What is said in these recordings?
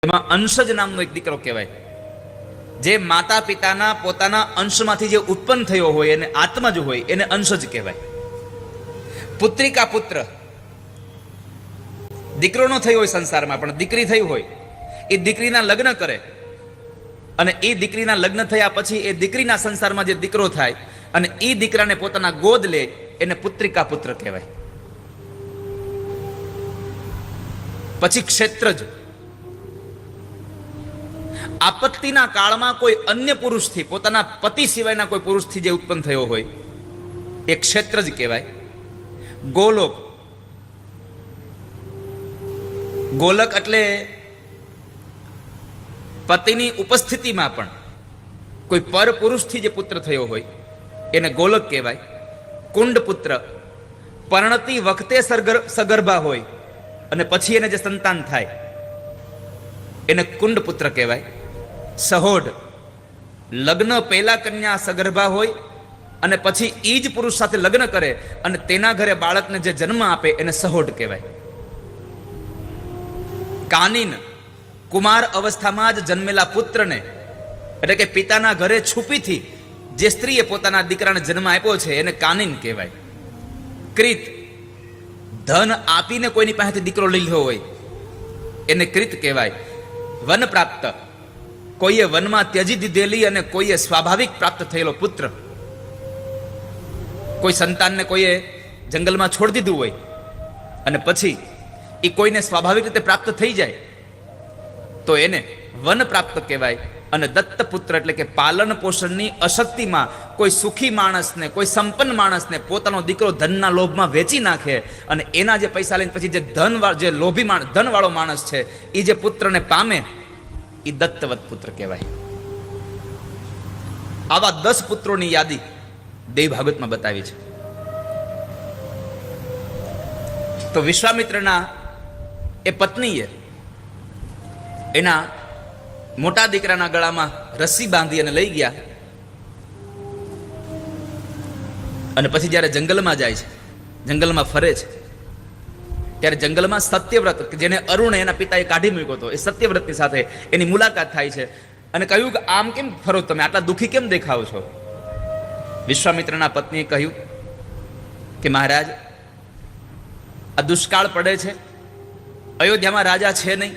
એમાં અંશજ નામનો એક દીકરો કહેવાય, જે માતા પિતાના પોતાના અંશમાંથી જે ઉત્પન્ન થયો હોય એને આત્મા જ હોય એને અંશજ કહેવાય. પુત્રિકા પુત્ર, દીકરો નો થયો હોય સંસારમાં પણ દીકરી થઈ હોય, એ દીકરીના લગ્ન કરે અને એ દીકરીના લગ્ન થયા પછી એ દીકરીના સંસારમાં જે દીકરો થાય અને એ દીકરાને પોતાના ગોદ લે એને પુત્રિકા પુત્ર કહેવાય. પછી ક્ષેત્રજ, આપત્તિના કાળમાં કોઈ અન્ય પુરુષથી, પોતાના પતિ સિવાયના કોઈ પુરુષથી જે ઉત્પન્ન થયો હોય એ ક્ષેત્રજ કહેવાય. ગોલોક, ગોલક એટલે પતિની ઉપસ્થિતિમાં પણ કોઈ પર પુરુષથી જે પુત્ર થયો હોય એને ગોલક કહેવાય. કુંડ પુત્ર, પરણતી વખતે સગર્ભા હોય અને પછી એને જે સંતાન થાય એને કુંડ પુત્ર કહેવાય. સહોઢ, લગ્ન પહેલા કન્યા સગર્ભા હોય અને પછી એ જ પુરુષ સાથે લગ્ન કરે અને તેના ઘરે બાળકને જે જન્મ આપે એને સહોઢ કહેવાય. કાનીન, કુમાર અવસ્થામાં જ જન્મેલા પુત્રને, એટલે કે પિતાના ઘરે છુપીથી જે સ્ત્રીએ પોતાના દીકરાને જન્મ આપ્યો છે એને કાનીન કહેવાય. ક્રીત, ધન આપીને કોઈની પાસેથી દીકરો લઈ લીધો હોય એને ક્રીત કહેવાય. વન પ્રાપ્ત, કોઈએ વનમાં ત્યજી દીધેલી અને કોઈએ સ્વાભાવિક પ્રાપ્ત થયેલો પુત્ર. કોઈ સંતાનને કોઈએ જંગલમાં છોડી દીધું હોય અને પછી એ કોઈને સ્વાભાવિક રીતે પ્રાપ્ત થઈ જાય તો એને વન પ્રાપ્ત કહેવાય. અને દત્ત પુત્ર એટલે કે પાલન પોષણની અશક્તિમાં કોઈ સુખી માણસને, કોઈ સંપન્ન માણસને પોતાનો દીકરો ધનના લોભમાં વેચી નાખે અને એના જે પૈસા લઈને પછી જે લોભી માણસ, ધનવાળો માણસ છે એ જે પુત્રને પામે એ દત્તવત પુત્ર કહેવાય. આવા 10 પુત્રોની યાદી દેવ ભાગવતમાં બતાવી છે. તો વિશ્વામિત્રના એ પત્નીએ એના મોટા દીકરાના ગળામાં રસ્સી બાંધી અને લઈ ગયા અને પછી જ્યારે જંગલમાં જાય છે, જંગલમાં ફરે છે, ત્યારે જંગલમાં સત્યવ્રત, જેને અરુણે એના પિતાએ કાઢી મૂક્યો હતો, એ સત્યવ્રતની સાથે એની મુલાકાત થાય છે અને કહ્યું કે આમ કેમ ફરો તમે, આટલા દુઃખી કેમ દેખાવ છો? વિશ્વામિત્રના પત્નીએ કહ્યું કે મહારાજ, આ દુષ્કાળ પડે છે, અયોધ્યામાં રાજા છે નહીં,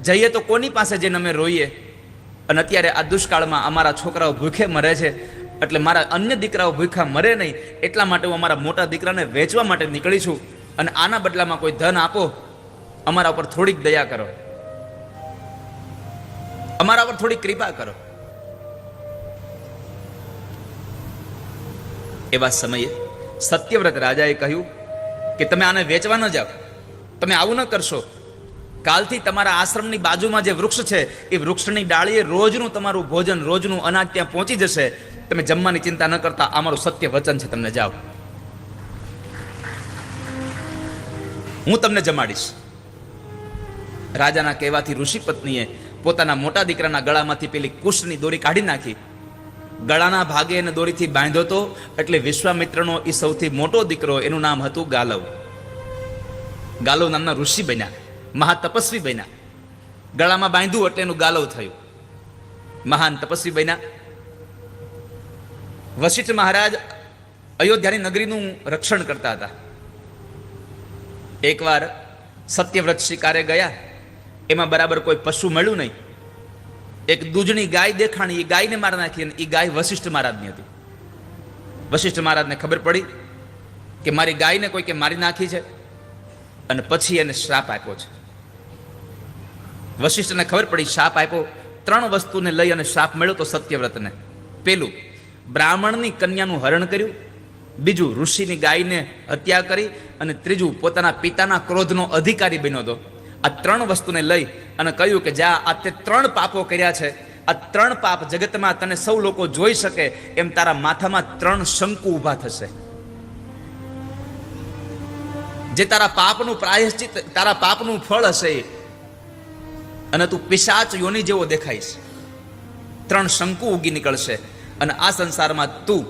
જઈએ તો કોની પાસે જઈને અમે રોઈએ, અને અત્યારે આ દુષ્કાળમાં અમારા છોકરાઓ ભૂખે મરે છે, એટલે મારા અન્ય દીકરાઓ ભૂખા મરે નહીં એટલા માટે હું અમારા મોટા દીકરાને વેચવા માટે નીકળી છું અને આના બદલામાં કોઈ ધન આપો, અમારા ઉપર થોડીક દયા કરો, અમારા ઉપર થોડી કૃપા કરો. એવા સમયે સત્યવ્રત રાજાએ કહ્યું કે તમે આને વેચવા ન જાઓ, તમે આવું ન કરશો, કાલથી તમારા આશ્રમની બાજુમાં જે વૃક્ષ છે એ વૃક્ષની ડાળીએ રોજનું તમારું ભોજન, રોજનું અનાજ ત્યાં પહોંચી જશે, તમે જમવાની ચિંતા ન કરતા, અમારું સત્ય વચન છે, તમને જાઓ, હું તમને જમાડીશ. રાજાના કહેવાથી ઋષિ પત્નીએ પોતાના મોટા દીકરાના ગળામાંથી પેલી કુશની દોરી કાઢી નાખી, ગળાના ભાગે એને દોરીથી બાંધ્યો હતો. એટલે વિશ્વામિત્રનો એ સૌથી મોટો દીકરો, એનું નામ હતું ગાલવ. ગાલવ નામના ઋષિ બન્યા, મહા તપસ્વી બન્યા. ગળામાં બાંધ્યું એટલે એનું ગાલવ થયું, મહાન તપસ્વી બન્યા. વશિષ્ઠ મહારાજ અયોધ્યાની નગરીનું રક્ષણ કરતા હતા. એકવાર સત્યવ્રત શિકારે ગયા, એમાં બરાબર કોઈ પશુ મળ્યું નહીં. એક દૂધની ગાય દેખાણી, એ ગાયને મારી નાખી અને એ ગાય વશિષ્ઠ મહારાજની હતી. વશિષ્ઠ મહારાજને ખબર પડી કે મારી ગાયને કોઈકે મારી નાખી છે અને પછી એને શ્રાપ આપ્યો છે. વશિષ્ઠને ખબર પડી, શ્રાપ આપ્યો. 3 વસ્તુને લઈ અને શ્રાપ મળ્યો તો સત્યવ્રતને. પેલું, બ્રાહ્મણની કન્યાનું હરણ કર્યું, બીજું ઋષિની ગાયને હત્યા કરી અને ત્રીજું પોતાના પિતાના ક્રોધનો અધિકારી બન્યો હતો. આ 3 વસ્તુને લઈ અને કહ્યું કે જા, આ તે 3 પાપો કર્યા છે, આ 3 પાપ જગતમાં તને સૌ લોકો જોઈ શકે એમ તારા માથામાં 3 શંકુ ઊભા થશે. જે તારા પાપનું પ્રાયશ્ચિત, તારા પાપનું ફળ હશે અને તું પિશાચ યોની જેવો દેખાઈશ. 3 શંકુ ઉગી નીકળશે અને આ સંસારમાં તું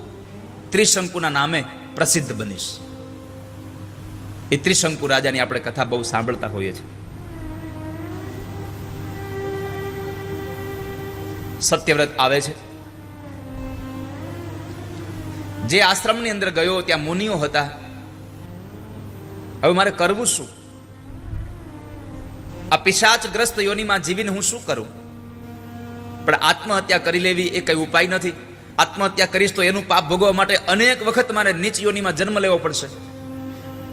ત્રિશંકુના નામે પ્રસિદ્ધ બનીશ. એ ત્રિશંકુ રાજાની આપણે કથા બહુ સાંભળતા હોઈએ છીએ. સત્યવ્રત આવે છે. જે આશ્રમની અંદર ગયો ત્યાં મુનિઓ હતા. હવે મારે કરવું શું? આ પિશાચગ્રસ્ત યોનિમાં જીવીને હું શું કરું? પણ આત્મહત્યા કરી લેવી એ કઈ ઉપાય નથી. આત્મહત્યા કરીશ તો એનું પાપ ભોગવવા માટે અનેક વખત મારે નીચ યોનિમાં જન્મ લેવો પડશે.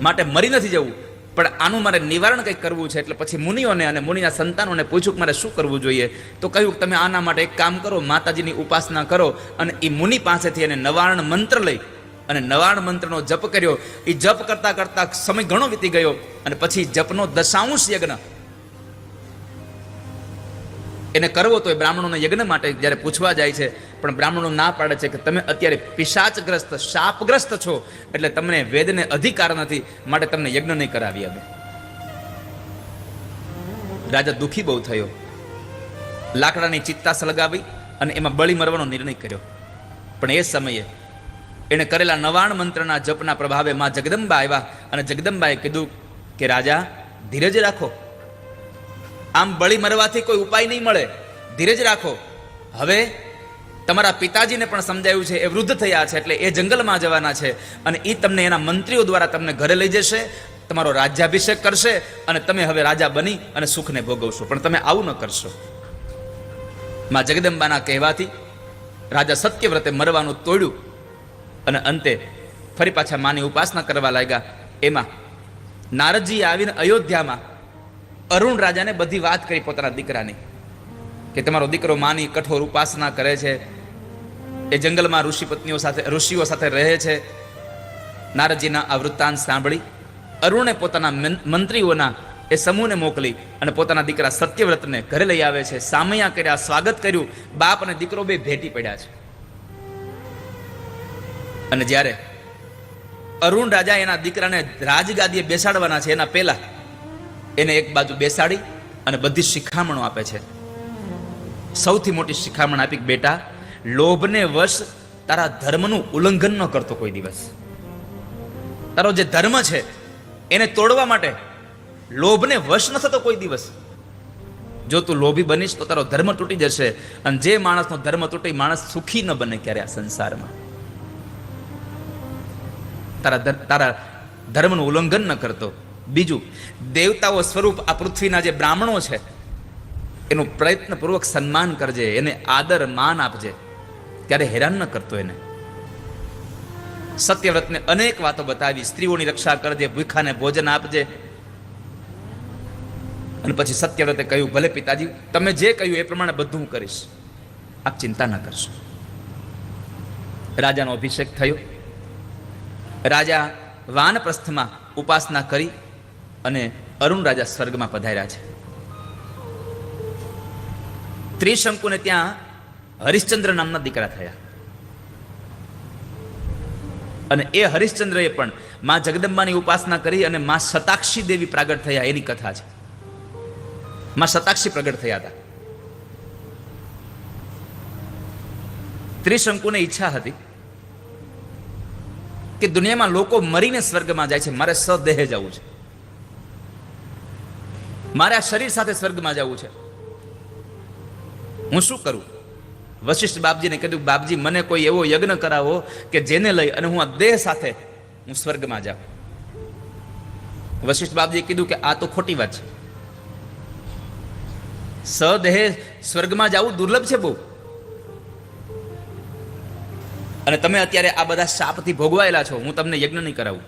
માટે મરી નથી જવું, પણ આનું મારે નિવારણ કંઈક કરવું છે. એટલે પછી મુનિઓને અને મુનિના સંતાનોને પૂછ્યું કે મારે શું કરવું જોઈએ. તો કહ્યું કે તમે આના માટે એક કામ કરો, માતાજીની ઉપાસના કરો. અને એ મુનિ પાસેથી એને નવાર્ણ મંત્ર લઈ અને નવાર્ણ મંત્રનો જપ કર્યો. એ જપ કરતા કરતા સમય ઘણો વીતી ગયો અને પછી જપનો દશાંશ યજ્ઞ એને કરવો તો એ બ્રાહ્મણોના યજ્ઞ માટે જ્યારે પૂછવા જાય છે, પણ બ્રાહ્મણો ના પાડે છે કે તમે અત્યારે પિશાચગ્રસ્ત શાપગ્રસ્ત છો, એટલે તમને વેદને અધિકાર નથી, માટે તમને યજ્ઞ નહીં કરાવી આવે. રાજા દુઃખી બહુ થયો. લાકડાની ચિત્તા સળગાવી અને એમાં બળી મરવાનો નિર્ણય કર્યો. પણ એ સમયે એને કરેલા નવાર્ણ મંત્રના જપના પ્રભાવે માં જગદંબા આવ્યા અને જગદંબાએ કીધું કે રાજા ધીરજ રાખો, આમ બળી મરવાથી કોઈ ઉપાય નહીં મળે, ધીરજ રાખો. હવે તમારા પિતાજીને પણ સમજાયું છે, એ વૃદ્ધ થયા છે, એટલે એ જંગલમાં જવાના છે અને એ તમને એના મંત્રીઓ દ્વારા તમને ઘરે લઈ જશે, તમારો રાજ્યાભિષેક કરશે અને તમે હવે રાજા બની અને સુખને ભોગવશો. પણ તમે આવું ન કરશો. માં જગદંબાના કહેવાથી રાજા સત્યવ્રતે મરવાનું તોડ્યું અને અંતે ફરી પાછા માની ઉપાસના કરવા લાગ્યા. એમાં નારદજી આવીને અયોધ્યામાં અરુણ રાજાને બધી વાત કરી પોતાના દીકરાની કે તમારો દીકરો માની કઠોર ઉપાસના કરે છે, એ જંગલમાં ઋષિઓ સાથે રહે છે. નારદજીના આ વૃત્તાંત સાંભળી અરુણે પોતાના મંત્રીઓના એ સમૂહને મોકલી અને પોતાના દીકરા સત્યવ્રતને ઘરે લઈ આવે છે. સામૈયા કર્યા, સ્વાગત કર્યું. બાપ અને દીકરો બે ભેટી પડ્યા છે. અને જ્યારે અરુણ રાજા એના દીકરાને રાજગાદીએ બેસાડવાના છે, એના પહેલા એને એક બાજુ બેસાડી અને બધી શિખામણો આપે છે. સૌથી મોટી શિખામણ આપી કે બેટા, લોભને વશ તારા ધર્મનું ઉલ્લંઘન ન કરતો કોઈ દિવસ. તારો જે ધર્મ છે એને તોડવા માટે લોભને વશ ન થતો કોઈ દિવસ. જો તું લોભી બનીશ તો તારો ધર્મ તૂટી જશે, અને જે માણસનો ધર્મ તૂટે માણસ સુખી ન બને ક્યારે આ સંસારમાં. તારા ધર્મનું ઉલ્લંઘન ન કરતો. બીજું, દેવતાઓ સ્વરૂપ આ પૃથ્વીના જે બ્રાહ્મણો છે એનું પ્રયત્નપૂર્વક સન્માન કરજે, એને આદર માન આપજે, ત્યારે હેરાન ન કરતો એને. સત્યવ્રતને અનેક વાતો બતાવી. સ્ત્રીઓની રક્ષા કરજે, ભૂખાને ભોજન આપજે. અને પછી સત્યવ્રતે કહ્યું ભલે પિતાજી તમે જે કહ્યું એ પ્રમાણે બધું હું કરીશ, આપ ચિંતા ન કરશો. રાજાનો અભિષેક થયો. રાજા વાનપ્રસ્થમાં ઉપાસના કરી અને અરુણ રાજા સ્વર્ગમાં પધાર્યા છે. ત્રિશંકુને ત્યાં હરિશ્ચંદ્ર નામના દીકરા થયા અને એ હરિશ્ચંદ્રએ પણ માં જગદંબાની ઉપાસના કરી અને માં શતાક્ષી દેવી પ્રાગટ થયા, એની કથા છે. માં શતાક્ષી પ્રગટ થયા હતા. ત્રિશંકુને ઈચ્છા હતી કે દુનિયામાં લોકો મરીને સ્વર્ગમાં જાય છે, મારે સદેહે જવું છે, મારે આ શરીર સાથે સ્વર્ગમાં જવું છે, હું શું કરું? વશિષ્ઠ બાપજીને કીધું બાપજી મને કોઈ એવો યજ્ઞ કરાવો કે જેને લઈ અને હું આ દેહ સાથે હું સ્વર્ગમાં જાઉં. વશિષ્ઠ બાપજીએ કીધું કે આ તો ખોટી વાત છે, સદેહે સ્વર્ગમાં જવું દુર્લભ છે બહુ, અને તમે અત્યારે આ બધા શાપથી ભોગવાયેલા છો, હું તમને યજ્ઞ નહીં કરાવું.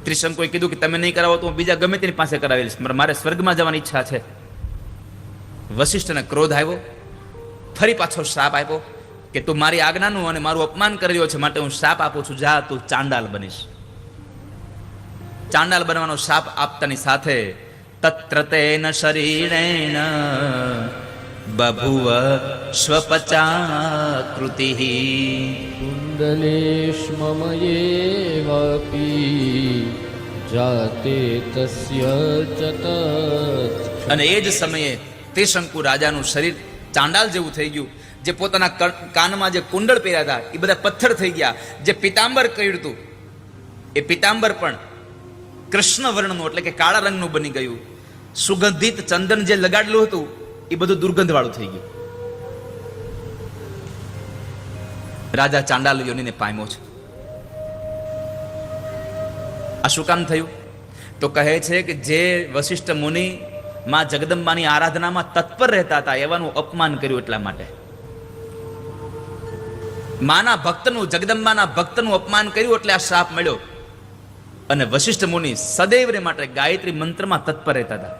ત્રિશંકુએ કીધું કે તમે નહીં કરાવો તો હું બીજા ગમે તેની પાસે કરાવેલીશ, મારે સ્વર્ગમાં જવાની ઈચ્છા છે. વશિષ્ઠને ક્રોધ આવ્યો, ફરી પાછો શાપ આપ્યો કે તું મારી આજ્ઞાનું અને મારું અપમાન કરી રહ્યો છે, માટે હું શાપ આપું છું, જા તું ચાંડાલ બનીશ. ચાંડાલ બનવાનો શાપ આપતાની સાથે તત્ર તેન શરીરેણ બભુવ સ્વપચાકૃતિ કુંડલેશ્મમયેવાપી જાતે તસ્ય ચ તત્. અને એ જ સમયે ત્રિશંકુ રાજાનું શરીર ચાંડાલ જેવું થઈ ગયું. જે પોતાના કાનમાં જે કુંડળ પહેર્યા હતા એ બધા પથ્થર થઈ ગયા. જે પિતાંબર કર્યું હતું એ પિતાંબર પણ કૃષ્ણ વર્ણનું એટલે કે કાળા રંગનું બની ગયું. સુગંધિત ચંદન જે લગાડેલું હતું એ બધું દુર્ગંધ વાળું થઈ ગયું. રાજા ચાંડાલ યોનીને પામ્યો છે. આ શું કામ થયું? તો કહે છે કે જે વશિષ્ઠ મુનિ માં જગદંબાની આરાધનામાં તત્પર રહેતા હતા એવાનું અપમાન કર્યું એટલા માટે. માના ભક્તનું, જગદંબાના ભક્તનું અપમાન કર્યું એટલે આ શ્રાપ મળ્યો. અને વશિષ્ઠ મુનિ સદૈવને માટે ગાયત્રી મંત્રમાં તત્પર રહેતા હતા.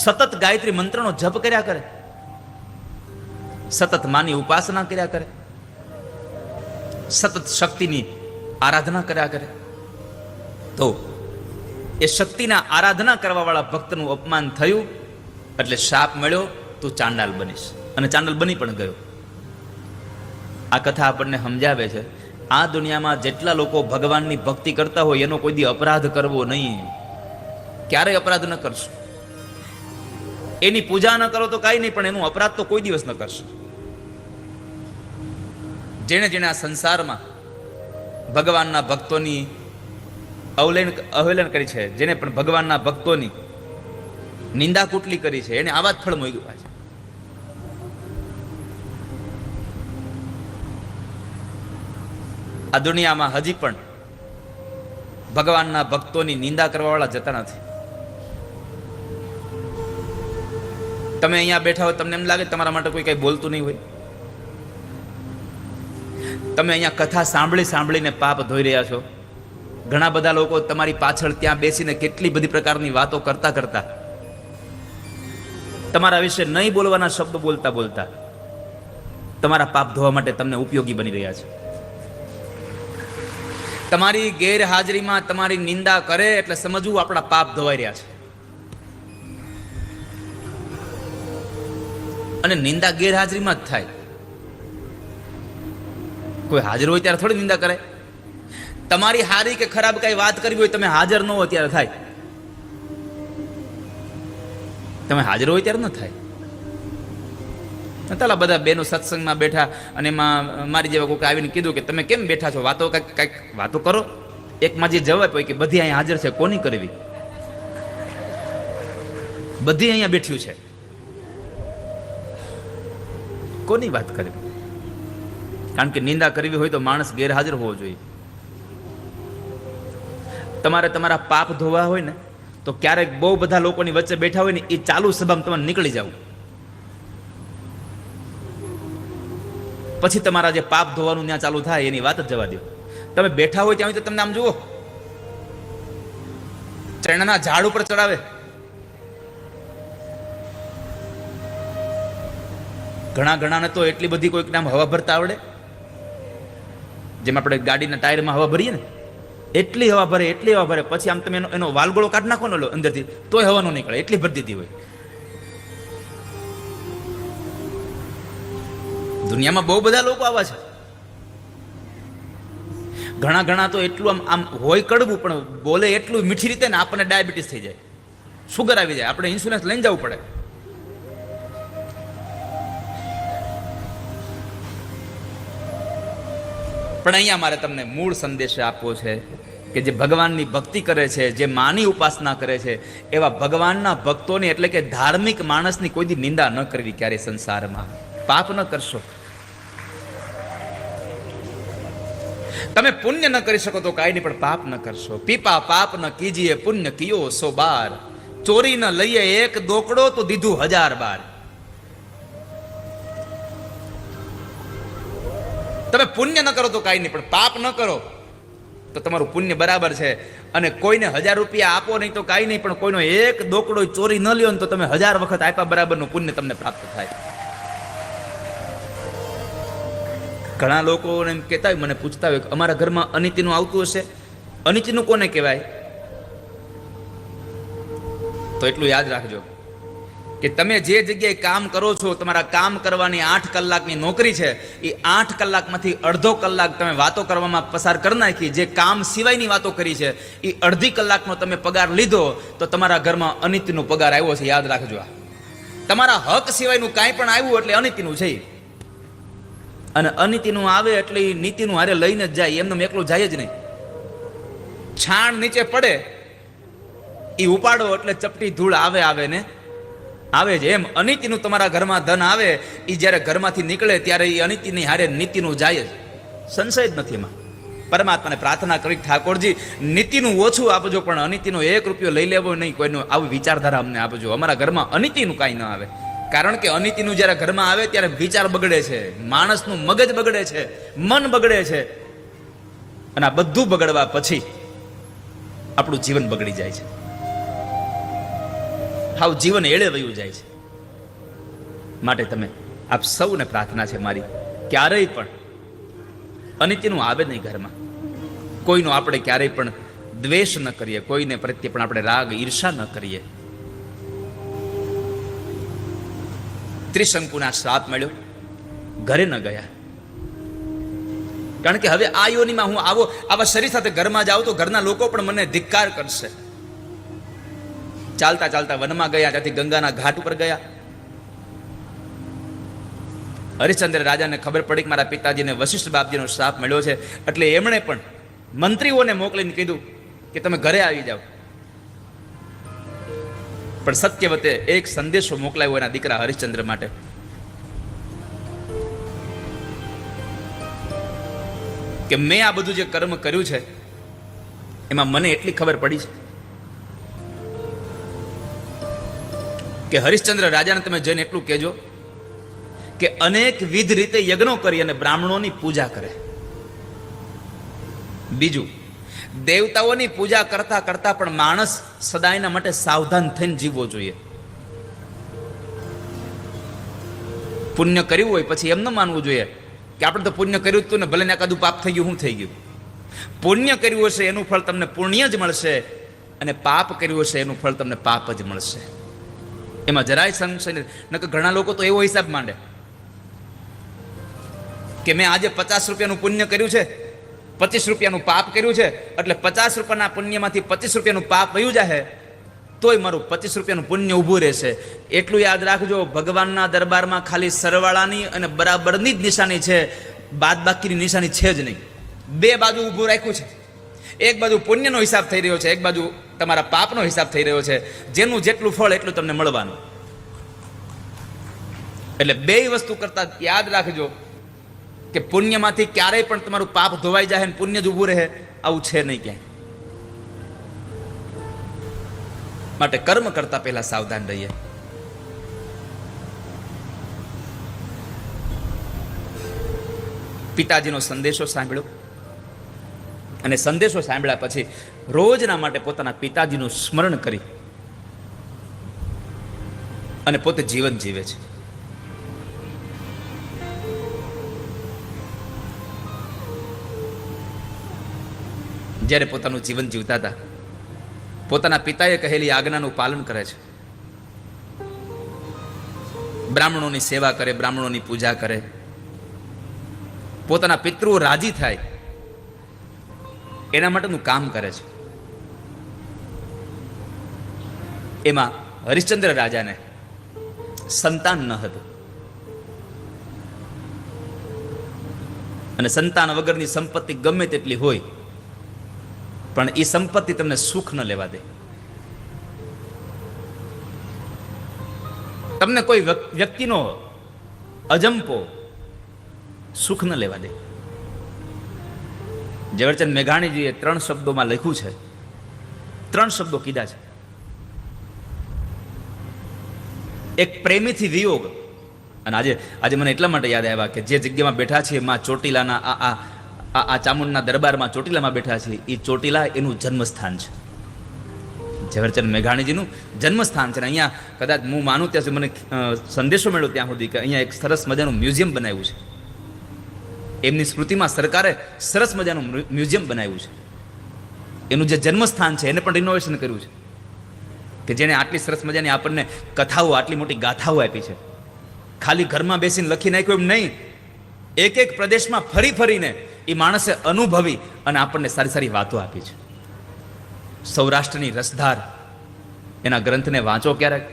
સતત ગાયત્રી મંત્રનો જપ કર્યા કરે, સતત માની ઉપાસના કર્યા કરે, સતત શક્તિની આરાધના કર્યા કરે. તો એ શક્તિના આરાધના કરવા વાળા ભક્તનું અપમાન થયું એટલે શાપ મળ્યો, તું ચાંડાલ બનીશ. અને ચાંડાલ બની પણ ગયો. આ કથા આપણને સમજાવે છે આ દુનિયામાં જેટલા લોકો ભગવાનની ભક્તિ કરતા હોય એનો કોઈ દી અપરાધ કરવો નહીં. ક્યારેય અપરાધ ન કરશો. એની પૂજા ન કરો તો કાંઈ નહીં, પણ એનો અપરાધ તો કોઈ દિવસ ન કરશો. જેણે જેણે આ સંસારમાં ભગવાનના ભક્તોની અવહેલન કરી છે, જેને પણ ભગવાનના ભક્તોની નિંદા કુટલી કરી છે, એને આવા જ ફળ મળ્યું છે. આ દુનિયામાં હજી પણ ભગવાનના ભક્તોની નિંદા કરવા વાળા જતા નથી. તમે અહીંયા બેઠા હોય, તમને એમ લાગે તમારા માટે કોઈ કઈ બોલતું નહીં હોય. તમે અહીંયા કથા સાંભળી સાંભળીને પાપ ધોઈ રહ્યા છો. ઘણા બધા લોકો તમારી પાછળ ત્યાં બેસીને કેટલી બધી પ્રકારની વાતો કરતા કરતા તમારા વિશે નહીં બોલવાના શબ્દો બોલતા બોલતા તમારા પાપ ધોવા માટે તમને ઉપયોગી બની રહ્યા છે. તમારી ગેરહાજરીમાં તમારી નિંદા કરે એટલે સમજવું આપણા પાપ ધોવાઈ રહ્યા છે. અને નિંદા ગેરહાજરીમાં જ થાય. કોઈ હાજર હોય ત્યારે થોડી નિંદા કરે. તમારી હારી કે ખરાબ કઈ વાત કરવી હોય, તમે હાજર ન હોય ત્યારે થાય. તમે હાજર હોય ત્યારે ન થાય. તાલા બધા બેનો સત્સંગમાં બેઠા અને એમાં મારી જેવા કોઈ આવીને કીધું કે તમે કેમ બેઠા છો, વાતો કઈક વાતો કરો. એકમાં જે જવાબ હોય કે બધી અહીંયા હાજર છે, કોની કરવી? બધી અહીંયા બેઠ્યું છે, કોની વાત કરવી? કારણ કે નિંદા કરવી હોય તો માણસ ગેરહાજર હોવો જોઈએ. તમારે તમારા પાપ ધોવા હોય ને તો ક્યારેક બહુ બધા લોકોની વચ્ચે બેઠા હોય ને એ ચાલુ સભામાં તમારે નીકળી જવું. પછી તમારા જે પાપ ધોવાનું ત્યાં ચાલુ થાય એની વાત જ જવા દો. તમે બેઠા હોય ત્યાં તો તમને આમ જુઓ, ચરણના ઝાડ ઉપર ચડાવે. ઘણાને તો એટલી બધી કોઈક નામ હવા ભરતા આવડે, જેમ આપણે ગાડીના ટાયરમાં હવા ભરીએ ને એટલી હવા ભરે પછી આમ તમે એનો વાલગોળો કાઢી નાખો ને અંદરથી તોય હવા ન નીકળે, એટલી ભરી દીધી હોય. દુનિયામાં બહુ બધા લોકો આવા છે. ઘણા તો એટલું આમ હોય કડવું પણ બોલે એટલું મીઠી રીતે ને આપણને ડાયાબિટીસ થઈ જાય, સુગર આવી જાય, આપણે ઇન્સ્યોરન્સ લઈને જવું પડે. પણ અહીંયા મારે તમને મૂળ સંદેશ આપવો છે કે જે ભગવાનની ભક્તિ કરે છે, જે માની ઉપાસના કરે છે, એવા ભગવાનના ભક્તોની એટલે કે ધાર્મિક માણસની કોઈ દી નિંદા ન કરવી. ક્યારે સંસારમાં પાપ ન કરશો. તમે પુણ્ય ન કરી શકો તો કાંઈ નહીં, પણ પાપ ન કરશો. પીપા પાપ ન કીજીએ પુણ્ય કિયો 100 બાર, ચોરી ન લઈએ એક દોકડો તો દીધું 1000 બાર. તમે પુણ્ય ન કરો તો કાંઈ નહીં, પણ પાપ ન કરો તો તમારું પુણ્ય બરાબર છે. અને કોઈને 1000 રૂપિયા આપો નહીં તો કાંઈ નહીં, પણ કોઈનો એક દોકડો ચોરી ન લ્યો ને તો તમે 1000 વખત આપ્યા બરાબરનું પુણ્ય તમને પ્રાપ્ત થાય. ઘણા લોકો એમ કહેતા હોય, મને પૂછતા હોય કે અમારા ઘરમાં અનિતિનું આવતું હશે. અનિતિનું કોને કહેવાય? તો એટલું યાદ રાખજો કે તમે જે જગ્યાએ કામ કરો છો, તમારા કામ કરવાની 8 કલાકની નોકરી છે, એ 8 કલાકમાંથી અડધો કલાક તમે વાતો કરવામાં પસાર કરી નાખી, જે કામ સિવાયની વાતો કરી છે એ અડધી કલાકનો તમે પગાર લીધો, તો તમારા ઘરમાં અનિતિનો પગાર આવ્યો છે. યાદ રાખજો. તમારા હક સિવાયનું કાંઈ પણ આવ્યું એટલે અનિતિનું છે. અને અનિતિનું આવે એટલે નીતિનું હારે લઈને જ જાય, એમને એકલું જાય જ નહીં. છાણ નીચે પડે એ ઉપાડો એટલે ચપટી ધૂળ આવે ને આવે છે. એમ અનિતિનું તમારા ઘરમાં ધન આવે, એ જ્યારે ઘરમાંથી નીકળે ત્યારે એ અનિતિની હારે નીતિનું જાય જ, સંશય જ નથી એમાં. પરમાત્માને પ્રાર્થના કરી, ઠાકોરજી નીતિનું ઓછું આપજો, પણ અનિતિનો 1 રૂપિયો લઈ લેવો નહીં કોઈનો, આવી વિચારધારા અમને આપજો. અમારા ઘરમાં અનિતિનું કાંઈ ન આવે. કારણ કે અનિતિનું જ્યારે ઘરમાં આવે ત્યારે વિચાર બગડે છે, માણસનું મગજ બગડે છે, મન બગડે છે, અને આ બધું બગડવા પછી આપણું જીવન બગડી જાય છે. હાવ જીવન એળે વયું જાય છે. માટે તમે આપ સૌને પ્રાર્થના છે મારી, ક્યારેય પણ અનિતિનું આવે નહીં ઘરમાં. કોઈનો આપણે ક્યારેય પણ દ્વેષ ન કરીએ, કોઈને પ્રત્યે પણ આપણે રાગ ઈર્ષા ન કરીએ. ત્રિશંકુના શ્રાપ મળ્યો, ઘરે ન ગયા. કારણ કે હવે આ યોનિમાં હું આવા શરીર સાથે ઘરમાં જાઉં તો ઘરના લોકો પણ મને ધિક્કાર કરશે. ચાલતા ચાલતા વનમાં ગયા, ત્યાંથી ગંગાના ઘાટ ઉપર ગયા. હરિશ્ચંદ્ર રાજાને ખબર પડી કે મારા પિતાજીને વશિષ્ઠ બાપજીનો શ્રાપ મળ્યો છે, એટલે એમણે પણ મંત્રીઓને મોકલીને કીધું કે તમે ઘરે આવી જાઓ. પણ સત્યવતે એક સંદેશો મોકલાવ્યો એના દીકરા હરિશ્ચંદ્ર માટે કે મેં આ બધું જે કર્મ કર્યું છે એમાં મને એટલી ખબર પડી છે કે હરિશ્ચંદ્ર રાજાને તમે જઈને એટલું કહેજો કે અનેક વિધ રીતે યજ્ઞો કરી અને બ્રાહ્મણોની પૂજા કરે. બીજું, દેવતાઓની પૂજા કરતા કરતા પણ માણસ સદાયના માટે સાવધાન થઈને જીવવો જોઈએ. પુણ્ય કર્યું હોય પછી એમ ન માનવું જોઈએ કે આપણે તો પુણ્ય કર્યું હતું ને ભલે ને એકાદું પાપ થઈ ગયું, શું થઈ ગયું. પુણ્ય કર્યું હશે એનું ફળ તમને પુણ્ય જ મળશે, અને પાપ કર્યું હશે એનું ફળ તમને પાપ જ મળશે. એમાં જરાય સંશય નથી. નકર ઘણા લોકો તો એવો હિસાબ માંડે કે મેં આજે 50 રૂપિયાનું પુણ્ય કર્યું છે, 25 રૂપિયાનું પાપ કર્યું છે, એટલે 50 રૂપિયાના પુણ્યમાંથી 25 રૂપિયાનું પાપ વયું જાય તોય મારું 25 રૂપિયાનું પુણ્ય ઊભું રહેશે. એટલું યાદ રાખજો, ભગવાનના દરબારમાં ખાલી સરવાળાની અને બરાબરની જ નિશાની છે, બાદ બાકીની નિશાની છે જ નહીં. બે બાજુ ઊભું રાખ્યું છે. એક બાજુ પુણ્યનો હિસાબ થઈ રહ્યો છે, એક બાજુ તમારા પાપનો હિસાબ થઈ રહ્યો છે. જેનું જેટલું ફળ એટલું તમને મળવાનું. એટલે બે વસ્તુ કરતા યાદ રાખજો કે પુણ્યમાંથી ક્યારેય પણ તમારું પાપ ધોવાઈ જાય ને પુણ્ય જ ઊભું રહે, આવું છે નહીં ક્યાંય. માટે કર્મ કરતા પહેલા સાવધાન રહીએ. પિતાજીનો સંદેશો સાંભળ્યો, અને સંદેશો સાંભળ્યા પછી રોજના માટે પોતાના પિતાજીનું સ્મરણ કરી અને પોતે જીવન જીવે છે. જ્યારે પોતાનું જીવન જીવતા હતા, પોતાના પિતાએ કહેલી આજ્ઞાનું પાલન કરે છે. બ્રાહ્મણોની સેવા કરે, બ્રાહ્મણોની પૂજા કરે, પોતાના પિતૃઓ રાજી થાય એના માટેનું કામ કરે છે. એમાં હરિશ્ચંદ્ર રાજાને સંતાન ન હતું, અને સંતાન વગરની સંપત્તિ ગમે તેટલી હોય પણ એ સંપત્તિ તમને સુખ ન લેવા દે. તમને કોઈ વ્યક્તિનો અજંપો સુખ ન લેવા દે. ઝવેરચંદ મેઘાણીજીએ 3 શબ્દોમાં લખ્યું છે, 3 શબ્દો કીધા છે. એક પ્રેમીથી વિયોગ. અને આજે મને એટલા માટે યાદ આવ્યા કે જે જગ્યામાં બેઠા છીએ માં ચોટીલાના આ ચામુંડના દરબારમાં ચોટીલામાં બેઠા છીએ, એ ચોટીલા એનું જન્મસ્થાન છે. ઝવેરચંદ મેઘાણીજીનું જન્મસ્થાન છે. અહીંયા કદાચ હું માનું ત્યાં સુધી મને સંદેશો મળ્યો ત્યાં સુધી કે અહીંયા એક સરસ મજાનું મ્યુઝિયમ બનાવ્યું છે. એમની સ્મૃતિમાં સરકારે સરસ મજાનું મ્યુઝિયમ બનાવ્યું છે. એનું જે જન્મસ્થાન છે એને પણ રિનોવેશન કર્યું છે, કે જેને આટલી સરસ મજાની આપણને કથાઓ, આટલી મોટી ગાથાઓ આપી છે. ખાલી ઘરમાં બેસીને લખી નાખ્યું એમ નહીં, એક એક પ્રદેશમાં ફરી ફરીને એ માણસે અનુભવી અને આપણને સારી સારી વાતો આપી છે. સૌરાષ્ટ્રની રસધાર, એના ગ્રંથને વાંચો ક્યારેક.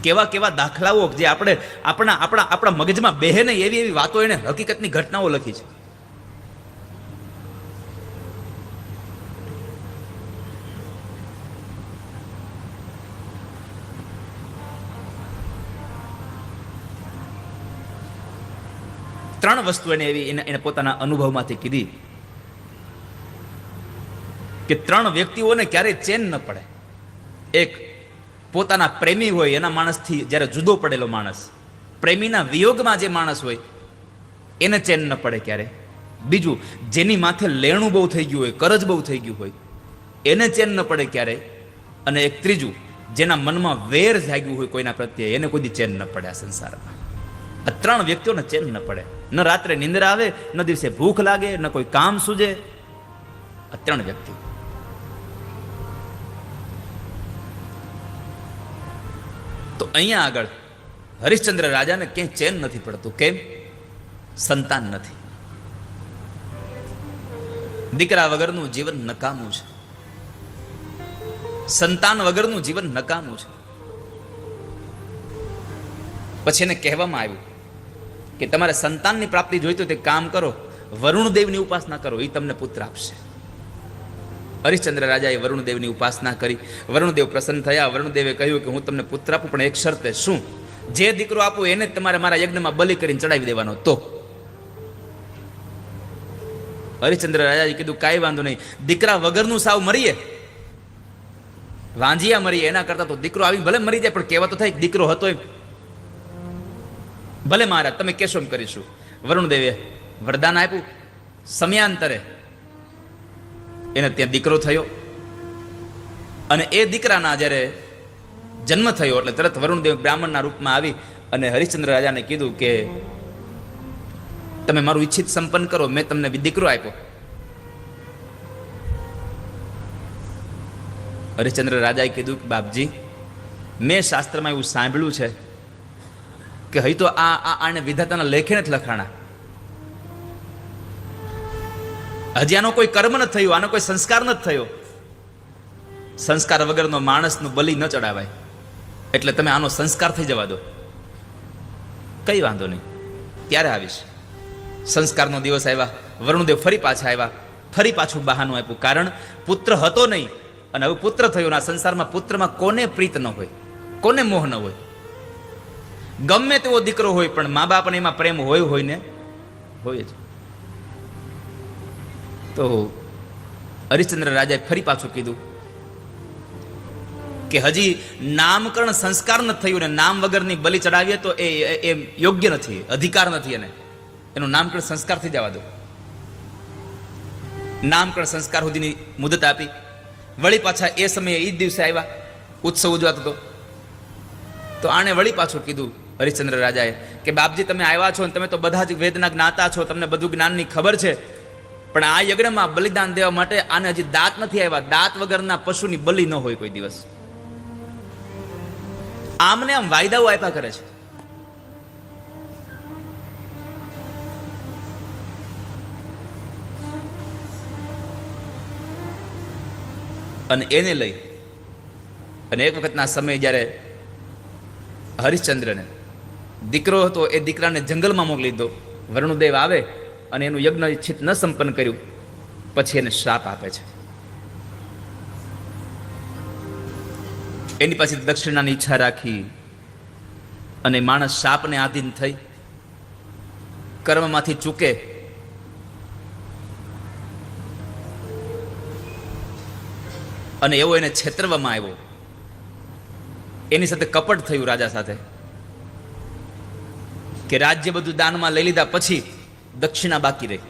કેવા કેવા દાખલાઓ જે આપણે આપણા મગજમાં બેહે નહીં એવી વાતો એને હકીકતની ઘટનાઓ લખી છે. ત્રણ વસ્તુ એને એવી એને પોતાના અનુભવમાંથી કીધી કે ત્રણ વ્યક્તિઓને ક્યારેય ચેન ન પડે. એક, પોતાના પ્રેમી હોય એના માણસથી જ્યારે જુદો પડેલો માણસ, પ્રેમીના વિયોગમાં જે માણસ હોય એને ચેન ન પડે ક્યારે. બીજું, જેની માથે લેણું બહુ થઈ ગયું હોય, કરજ બહુ થઈ ગયું હોય એને ચેન ન પડે ક્યારે. અને એક ત્રીજું, જેના મનમાં વેર જાગ્યું હોય કોઈના પ્રત્યે એને કોઈ દી ચેન ન પડે આ સંસારમાં. આ ત્રણ વ્યક્તિઓને ચેન ન પડે. ન રાત્રે નિંદ્રા આવે, ન દિવસે ભૂખ લાગે, ન કોઈ કામ સૂજે. આ ત્રણ વ્યક્તિ. તો અહીંયા આગળ હરિશ્ચંદ્ર રાજાને ક્યાંય ચેન નથી પડતું. કેમ? સંતાન નથી. દીકરા વગરનું જીવન નકામું છે. સંતાન વગરનું જીવન નકામું છે. પછી એને કહેવામાં આવ્યું કે તમારે સંતાનની પ્રાપ્તિ જોઈતી હોય તો કામ કરો, વરુણદેવની ઉપાસના કરો, એ તમને પુત્ર આપશે. હરિશ્ચંદ્ર રાજાએ વરુણદેવની ઉપાસના કરી. વરુણદેવ પ્રસન્ન થયા. વરુણદેવે કહ્યું કે હું તમને પુત્ર આપું, પણ એક શરતે. શું? જે દીકરો આપું એને જ તમારે મારા યજ્ઞમાં બલિ કરીને ચડાવી દેવાનો. તો હરિશ્ચંદ્ર રાજાએ કીધું કાંઈ વાંધો નહીં, દીકરા વગરનું સાવ મરીએ, વાંજિયા મરીએ એના કરતા તો દીકરો આવી ભલે મરી જાય પણ કહેવા તો થાય દીકરો હતો. ભલે મહારાજ તમે કેશો એમ કરીશું. વરુણદેવે વરદાન આપ્યું. સમયાંતરે એને ત્યાં દીકરો થયો અને એ દીકરાના જ્યારે જન્મ થયો એટલે તરત વરુણદેવ બ્રાહ્મણના રૂપમાં આવી અને હરિશ્ચંદ્ર રાજાને કીધું કે તમે મારું ઈચ્છિત સંપન્ન કરો, મેં તમને દીકરો આપ્યો. હરિશ્ચંદ્ર રાજાએ કીધું કે બાપજી, મેં શાસ્ત્રમાં એવું સાંભળ્યું છે કે હઈ તો આને વિધાતાના લેખે નથી લખાણા. હજી આનો કોઈ કર્મ નથી થયું, આનો કોઈ સંસ્કાર નથી થયો. સંસ્કાર વગરનો માણસનું બલિ ન ચડાવાય, એટલે તમે આનો સંસ્કાર થઈ જવા દો. કઈ વાંધો નહીં, ત્યારે આવીશ. સંસ્કારનો દિવસ આવ્યા. વરુણદેવ ફરી પાછા આવ્યા. ફરી પાછું બહાનું આપ્યું. કારણ પુત્ર હતો નહીં અને હવે પુત્ર થયો. આ સંસારમાં પુત્રમાં કોને પ્રીત ન હોય, કોને મોહ ન હોય. ગમે તેવો દીકરો હોય પણ મા બાપને એમાં પ્રેમ હોય ને હોય જ. તો હરિશ્ચંદ્ર રાજાએ ફરી પાછું કીધું કે હજી નામકરણ સંસ્કાર નથી થયું ને નામ વગરની બલિ ચડાવીએ તો એ યોગ્ય નથી, અધિકાર નથી. એને એનું નામકરણ સંસ્કાર થઈ જવા દો. નામકરણ સંસ્કાર સુધીની મુદત આપી. વળી પાછા એ સમયે એ જ દિવસે આવ્યા, ઉત્સવ ઉજવાતો હતો. તો આણે વળી પાછું કીધું હરિશ્ચંદ્ર રાજાએ કે બાપજી તમે આવ્યા છો ને તમે તો બધા જ વેદના જ્ઞાતા છો, તમને બધું જ્ઞાનની ખબર છે, પણ આ યજ્ઞમાં બલિદાન દેવા માટે આને હજી દાંત નથી આવ્યા. દાંત વગરના પશુની બલિ ન હોય કોઈ દિવસ. આમને આમ વાયદાઓ આપ્યા કરે છે. અને એને લઈ અને એક વખતના સમયે જ્યારે હરિશ્ચંદ્રને દીકરો હતો એ દીકરાને જંગલમાં મોકલી દીધો. વરુણદેવ આવે અને એનું યજ્ઞ ઈચ્છિત ન સંપન્ન કર્યું પછી એને શ્રાપ આપે છે. એની પાસે દક્ષિણાની ઈચ્છા રાખી અને માણસ શાપને આધીન થઈ કર્મમાંથી ચૂકે અને એવો એને છેતરવામાં આવ્યો. એની સાથે કપટ થયું રાજા સાથે કે રાજ્ય બધું દાનમાં લઈ લીધા પછી દક્ષિણા બાકી રહી.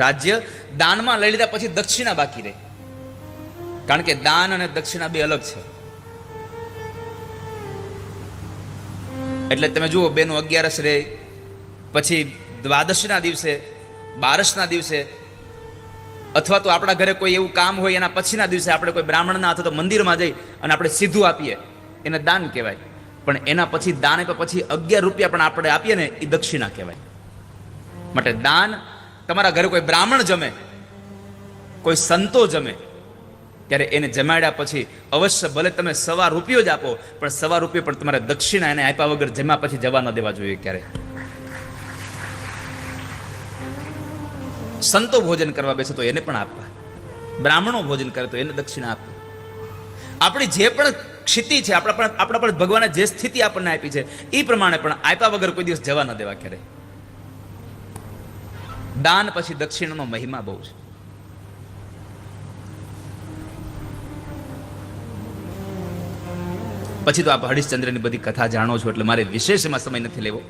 રાજ્ય દાનમાં લઈ લીધા પછી દક્ષિણા બાકી રહી. કારણ કે દાન અને દક્ષિણા બે અલગ છે. એટલે તમે જુઓ, બેનું 11 રહે, પછી દ્વાદશના દિવસે, 12ના દિવસે, અથવા તો આપણા ઘરે કોઈ એવું કામ હોય એના પછીના દિવસે આપણે કોઈ બ્રાહ્મણના અથવા તો મંદિરમાં જઈ અને આપણે સીધું આપીએ, એને દાન કહેવાય. પણ એના પછી દાન આપ્યા પછી 11 રૂપિયા પણ આપણે આપીએ ને એ દક્ષિણા કહેવાય. માટે દાન, તમારા ઘરે કોઈ બ્રાહ્મણ જમે, કોઈ સંતો જમે, ત્યારે એને જમાડ્યા પછી અવશ્ય ભલે તમે ₹1 જ આપો, પણ ₹1 પણ તમારે દક્ષિણા એને આપ્યા વગર જમ્યા પછી જવા ન દેવા જોઈએ ક્યારે. સંતો ભોજન કરવા બેસે તો એને પણ આપવા, બ્રાહ્મણો ભોજન કરે તો એને દક્ષિણા આપવા. આપણી જે પણ ક્ષિતિ છે, આપણા પણ ભગવાને જે સ્થિતિ આપણને આપી છે એ પ્રમાણે પણ આપ્યા વગર કોઈ દિવસ જવા ન દેવા ક્યારે. દાન પછી દક્ષિણાનો મહિમા બહુ છે. પછી તો આપ હરિશ્ચંદ્રની બધી કથા જાણો છો એટલે મારે વિશેષ એમાં સમય નથી લેવો.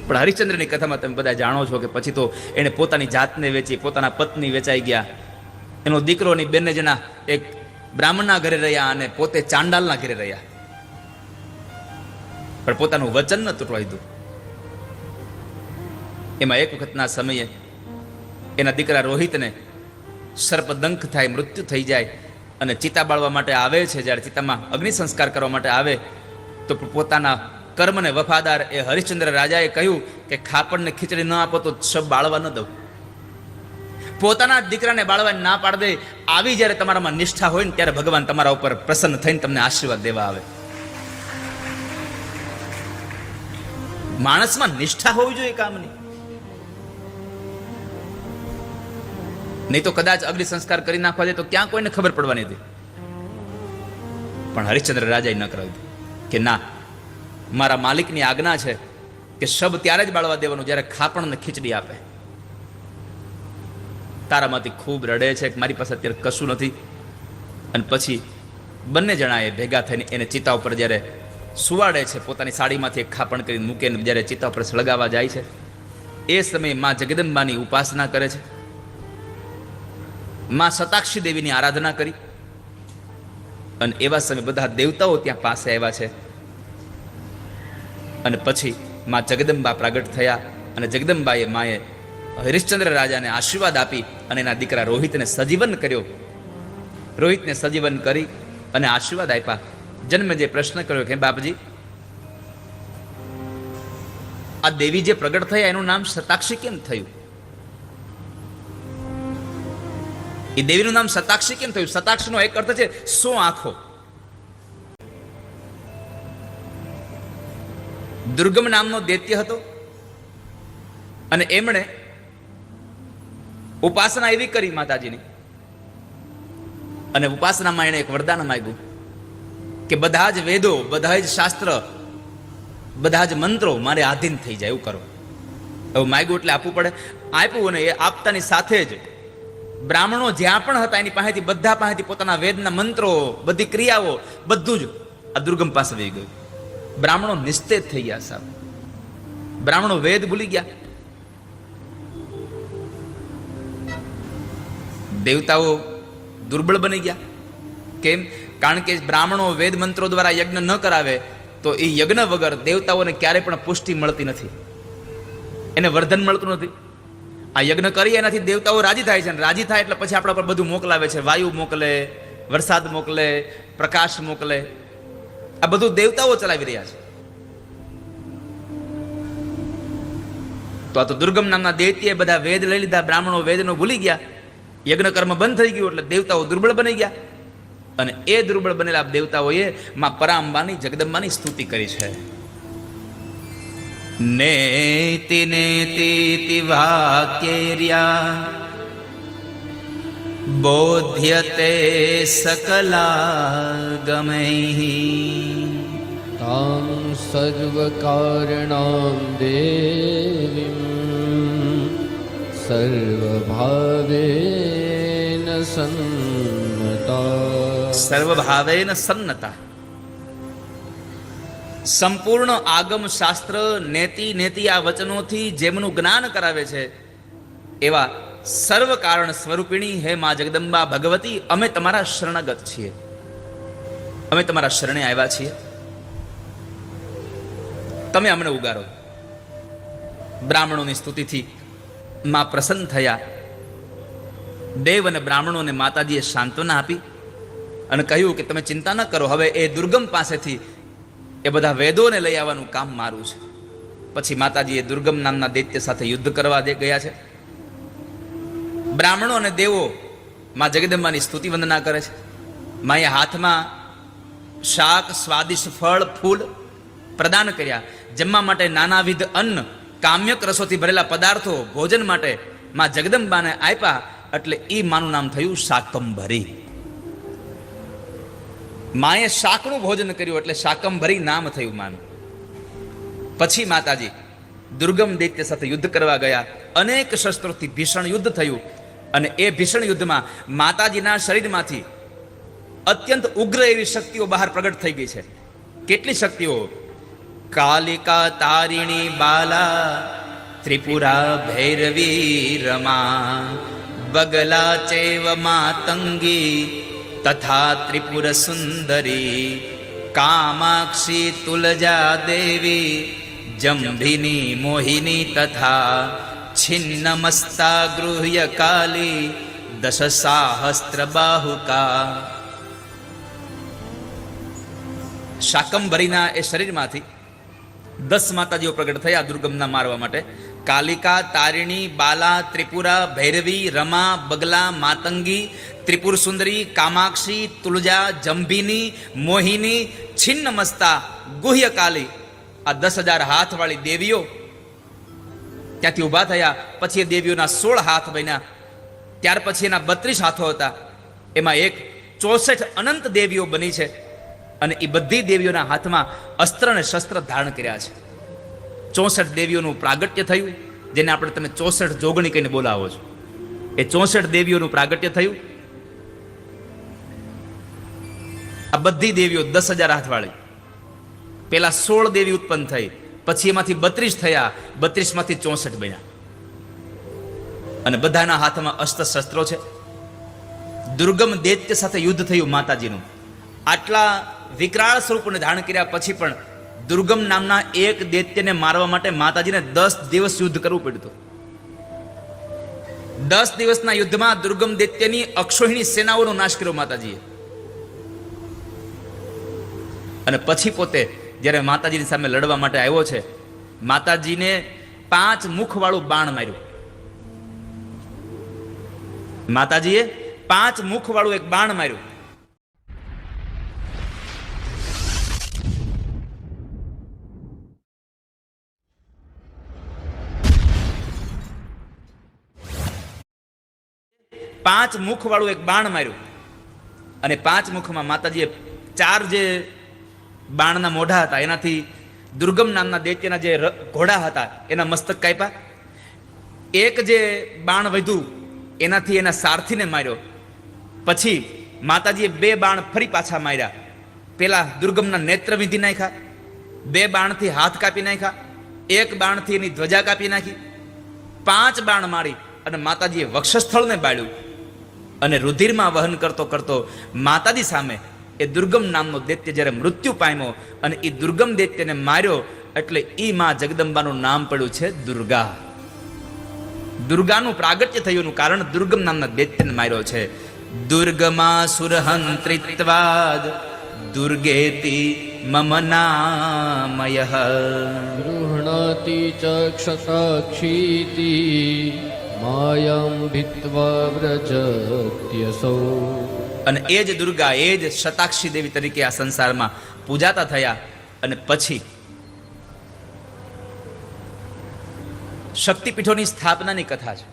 પણ હરિશ્ચંદ્રની કથામાં તમે બધા જાણો છો કે પછી તો એને પોતાની જાતને વેચી, પોતાના પત્ની વેચાઈ ગયા, એનો દીકરોની બંને જણા એક બ્રાહ્મણના ઘરે રહ્યા અને પોતે ચાંડાલના ઘરે રહ્યા, પણ પોતાનું વચન ન તૂટવા દીધું. એમાં એક વખતના સમયે એના દીકરા રોહિતને સર્પદંખ થાય, મૃત્યુ થઈ જાય અને ચિતા બાળવા માટે આવે છે. જ્યારે ચિતામાં અગ્નિ સંસ્કાર કરવા માટે આવે તો પોતાના કર્મને વફાદાર એ હરિશ્ચંદ્ર રાજાએ કહ્યું કે ખાપણને ખીચડી ન આપો તો શબ બાળવા ન દઉં. પોતાના દીકરાને બાળવા ના પાડ દે. આવી જ્યારે તમારામાં નિષ્ઠા હોય ને ત્યારે ભગવાન તમારા ઉપર પ્રસન્ન થઈને તમને આશીર્વાદ દેવા આવે. માણસમાં નિષ્ઠા હોવી જોઈએ કામની, નહીં તો કદાચ અગ્નિ સંસ્કાર કરી નાખવા દે તો ક્યાં કોઈને ખબર પડવાની હતી. પણ હરિશ્ચંદ્ર રાજાએ ન કરાવ્યું કે ના, મારા માલિકની આજ્ઞા છે કે શબ ત્યારે જ બાળવા દેવાનું જ્યારે ખાપણને ખીચડી આપે. તારામાંથી ખૂબ રડે છે કે મારી પાસે અત્યારે કશું નથી. અને પછી બંને જણાએ ભેગા થઈને એને ચિતા ઉપર જ્યારે સુવાડે છે, પોતાની સાડીમાંથી એક ખાપણ કરીને મૂકીને જ્યારે ચિતા ઉપર સળગાવવા જાય છે, એ સમયે માં જગદંબાની ઉપાસના કરે છે, માં શતાક્ષી દેવીની આરાધના કરી. અને એવા સમયે બધા દેવતાઓ ત્યાં પાસે આવ્યા છે. અને પછી માં જગદંબા પ્રગટ થયા અને જગદંબાએ માએ હરિશ્ચંદ્ર રાજાને આશીર્વાદ આપી અને એના દીકરા રોહિતને સજીવન કર્યો. રોહિતને સજીવન કરી અને આશીર્વાદ આપ્યા. જન્મે જે પ્રશ્ન કર્યો કે બાપજી, આ દેવી જે પ્રગટ થયા એનું નામ શતાક્ષી કેમ થયું? એ દેવીનું નામ શતાક્ષી કેમ થયું? શતાક્ષીનો એક અર્થ છે 100 આંખો. દુર્ગમ નામનો દૈત્ય હતો અને એમણે ઉપાસના એવી કરી માતાજીની, અને ઉપાસનામાં એણે એક વરદાન માંગ્યું કે બધા જ વેદો, બધા જ શાસ્ત્ર, બધા જ મંત્રો મારે આધીન થઈ જાય એવું કરો. એવું માંગ્યું એટલે આપવું પડે. આપ્યું, અને એ આપતાની સાથે જ બ્રાહ્મણો જ્યાં પણ હતા એની પાસેથી, બધા પાસેથી પોતાના વેદના મંત્રો, બધી ક્રિયાઓ, બધું જ આ દુર્ગમ પાસે વહી ગયું. બ્રાહ્મણો નિસ્તેજ થઈ ગયા. સાહેબ, બ્રાહ્મણો વેદ ભૂલી ગયા. દેવતાઓ દુર્બળ બની ગયા. કેમ? કારણ કે બ્રાહ્મણો વેદ મંત્રો દ્વારા યજ્ઞ ન કરાવે તો એ યજ્ઞ વગર દેવતાઓને ક્યારેય પણ પુષ્ટિ મળતી નથી, એને વર્ધન મળતું નથી. આ યજ્ઞ કરી એનાથી દેવતાઓ રાજી થાય છે, અને રાજી થાય એટલે પછી આપણા પર બધું મોકલાવે છે. વાયુ મોકલે, વરસાદ મોકલે, પ્રકાશ મોકલે. આ બધું દેવતાઓ ચલાવી રહ્યા છે. તો આ તો દુર્ગમ નામના દૈત્યએ બધા વેદ લઈ લીધા, બ્રાહ્મણો વેદનો ભૂલી ગયા, યજ્ઞ કર્મ બંધ થઈ ગયું એટલે દેવતાઓ દુર્બળ બની ગયા. અને એ દુર્બળ બનેલા દેવતાઓએ માં પરાંબાની, જગદંબાની સ્તુતિ કરી છે. નેતિ નેતિ વાક્યેર્યા બોધ્યતે સકલાગમૈઃ તાં સર્વકારણાં દેવીં સર્વભાવેન સન્નતા. સર્વભાવેન સન્નતા. સંપૂર્ણ આગમ શાસ્ત્ર નેતિ નેતિ આ વચનોથી જેમનું જ્ઞાન કરાવે છે એવા સર્વ કારણ સ્વરૂપિણી હે મા જગદંબા ભગવતી, અમે તમારા શરણાગત છીએ, અમે તમારા શરણે આવ્યા છીએ, તમે અમને ઉગારો. બ્રાહ્મણોની સ્તુતિથી માં પ્રસન્ન થયા. દેવ અને બ્રાહ્મણોને માતાજીએ સાંત્વના આપી અને કહ્યું કે તમે ચિંતા ન કરો, હવે એ દુર્ગમ પાસેથી એ બધા વેદોને લઈ આવવાનું કામ મારું છે. પછી માતાજીએ દુર્ગમ નામના દૈત્ય સાથે યુદ્ધ કરવા ગયા છે. બ્રાહ્મણો અને દેવો માં જગદંબાની સ્તુતિ વંદના કરે છે. માએ હાથમાં શાક, સ્વાદિષ્ટ ફળ, ફૂલ પ્રદાન કર્યા. જમવા માટે નાનાવિધ અન્ન, કામ્યક રસોથી ભરેલા પદાર્થો ભોજન માટે માં જગદંબાને આપ્યા. એટલે એ માનું નામ થયું શાકંભરી. માએ શાકનું ભોજન કર્યું એટલે શાકંભરી નામ થયું માનું. પછી માતાજી દુર્ગમ દૈત્ય સાથે યુદ્ધ કરવા ગયા. અનેક શસ્ત્રોથી ભીષણ યુદ્ધ થયું અને એ ભીષણ યુદ્ધમાં માતાજીના શરીરમાંથી અત્યંત ઉગ્ર એવી શક્તિઓ બહાર પ્રગટ થઈ ગઈ છે. કેટલી શક્તિઓ? કાલિકા તારિણી બાલા ત્રિપુરા ભૈરવી રમા બગલા ચૈવ માતંગી તથા ત્રિપુર સુંદરી કામાક્ષી તુલજા દેવી જંભિની મોહિની તથા છિન્નમસ્તા ગૃહ્ય કાલી દશ સાહસ્ત્ર બાહુકા. શાકંભરીના એ શરીરમાંથી 10 માતાજીઓ પ્રગટ થયા દુર્ગમના મારવા માટે. કાલિકા તારિણી બાલા ત્રિપુરા ભૈરવી રમા બગલા માતંગી ત્રિપુર સુંદરી કામાક્ષી તુલજા જંભિની મોહિની છિન્નમસ્તા ગુહ્ય કાલી. આ 10,000 હાથવાળી દેવીઓ ત્યાંથી ઊભા થયા. પછી એ દેવીઓના 16 હાથ બન્યા. ત્યાર પછી એના 32 હાથો હતા. એમાં એક 64 અનંત દેવીઓ બની છે અને એ બધી દેવીઓના હાથમાં અસ્ત્ર અને શસ્ત્ર ધારણ કર્યા છે. 64 દેવીઓનું પ્રાગટ્ય થયું, જેને આપણે તમે 64 જોગણી કહીને બોલાવો છો. એ 64 દેવીઓનું પ્રાગટ્ય થયું. આ બધી દેવીઓ 10,000 હાથવાળી. પેલા 16 દેવી ઉત્પન્ન થઈ, પછી એમાંથી 32 થયા, 32 માંથી 64 બન્યા અને બધાના હાથમાં અસ્ત્ર શસ્ત્રો છે. દુર્ગમ દૈત્ય સાથે યુદ્ધ થયું માતાજીનું. આટલા વિકરાળ સ્વરૂપને ધારણ કર્યા પછી પણ દુર્ગમ નામના એક દૈત્યને મારવા માટે માતાજીને 10 દિવસ યુદ્ધ કરવું પડ્યું હતું. 10 દિવસના યુદ્ધમાં દુર્ગમ દૈત્યની અક્ષોહિણી સેનાઓનો નાશ કર્યો માતાજીએ. અને પછી પોતે જ્યારે માતાજીની સામે લડવા માટે આવ્યો છે, માતાજીને 5 મુખવાળું બાણ માર્યું. માતાજીએ 5 મુખવાળું એક બાણ માર્યું. પાંચ મુખવાળું એક બાણ માર્યું અને 5 મુખમાં માતાજીએ 4 જે બાણના મોઢા હતા એનાથી દુર્ગમ નામના દૈત્યના જે ઘોડા હતા એના મસ્તક કાપ્યા. એક જે બાણ વધ્યું એનાથી એના સારથીને માર્યો. પછી માતાજીએ 2 બાણ ફરી પાછા માર્યા. પેલા દુર્ગમના નેત્ર વીંધી નાખ્યા, 2 બાણથી હાથ કાપી નાખ્યા, 1 બાણથી એની ધ્વજા કાપી નાખી. 5 બાણ મારી અને માતાજીએ વક્ષસ્થળને બાળ્યું અને રુધિરમાં વહન કરતો કરતો માતાજી સામે એ દુર્ગમ નામનો દૈત્ય જ્યારે મૃત્યુ પામ્યો અને એ દુર્ગમ દૈત્યને માર્યો એટલે ઈ માં જગદંબાનું નામ પડ્યું છે દુર્ગા. દુર્ગાનું પ્રાગટ્ય થયુંનું કારણ દુર્ગમ નામના દૈત્યને માર્યો છે. દુર્ગમા સુરહંત્રિત્વાદ દુર્ગેતિ મમ નામયઃ ગૃહણાતિ ચક્ષસાક્ષીતિ માયં ભિત્વા વ્રજત્યસૌ. અને એ જ દુર્ગા, એ જ શતાક્ષી દેવી તરીકે આ સંસારમાં પૂજાતા થયા. અને પછી શક્તિપીઠોની સ્થાપનાની કથા છે.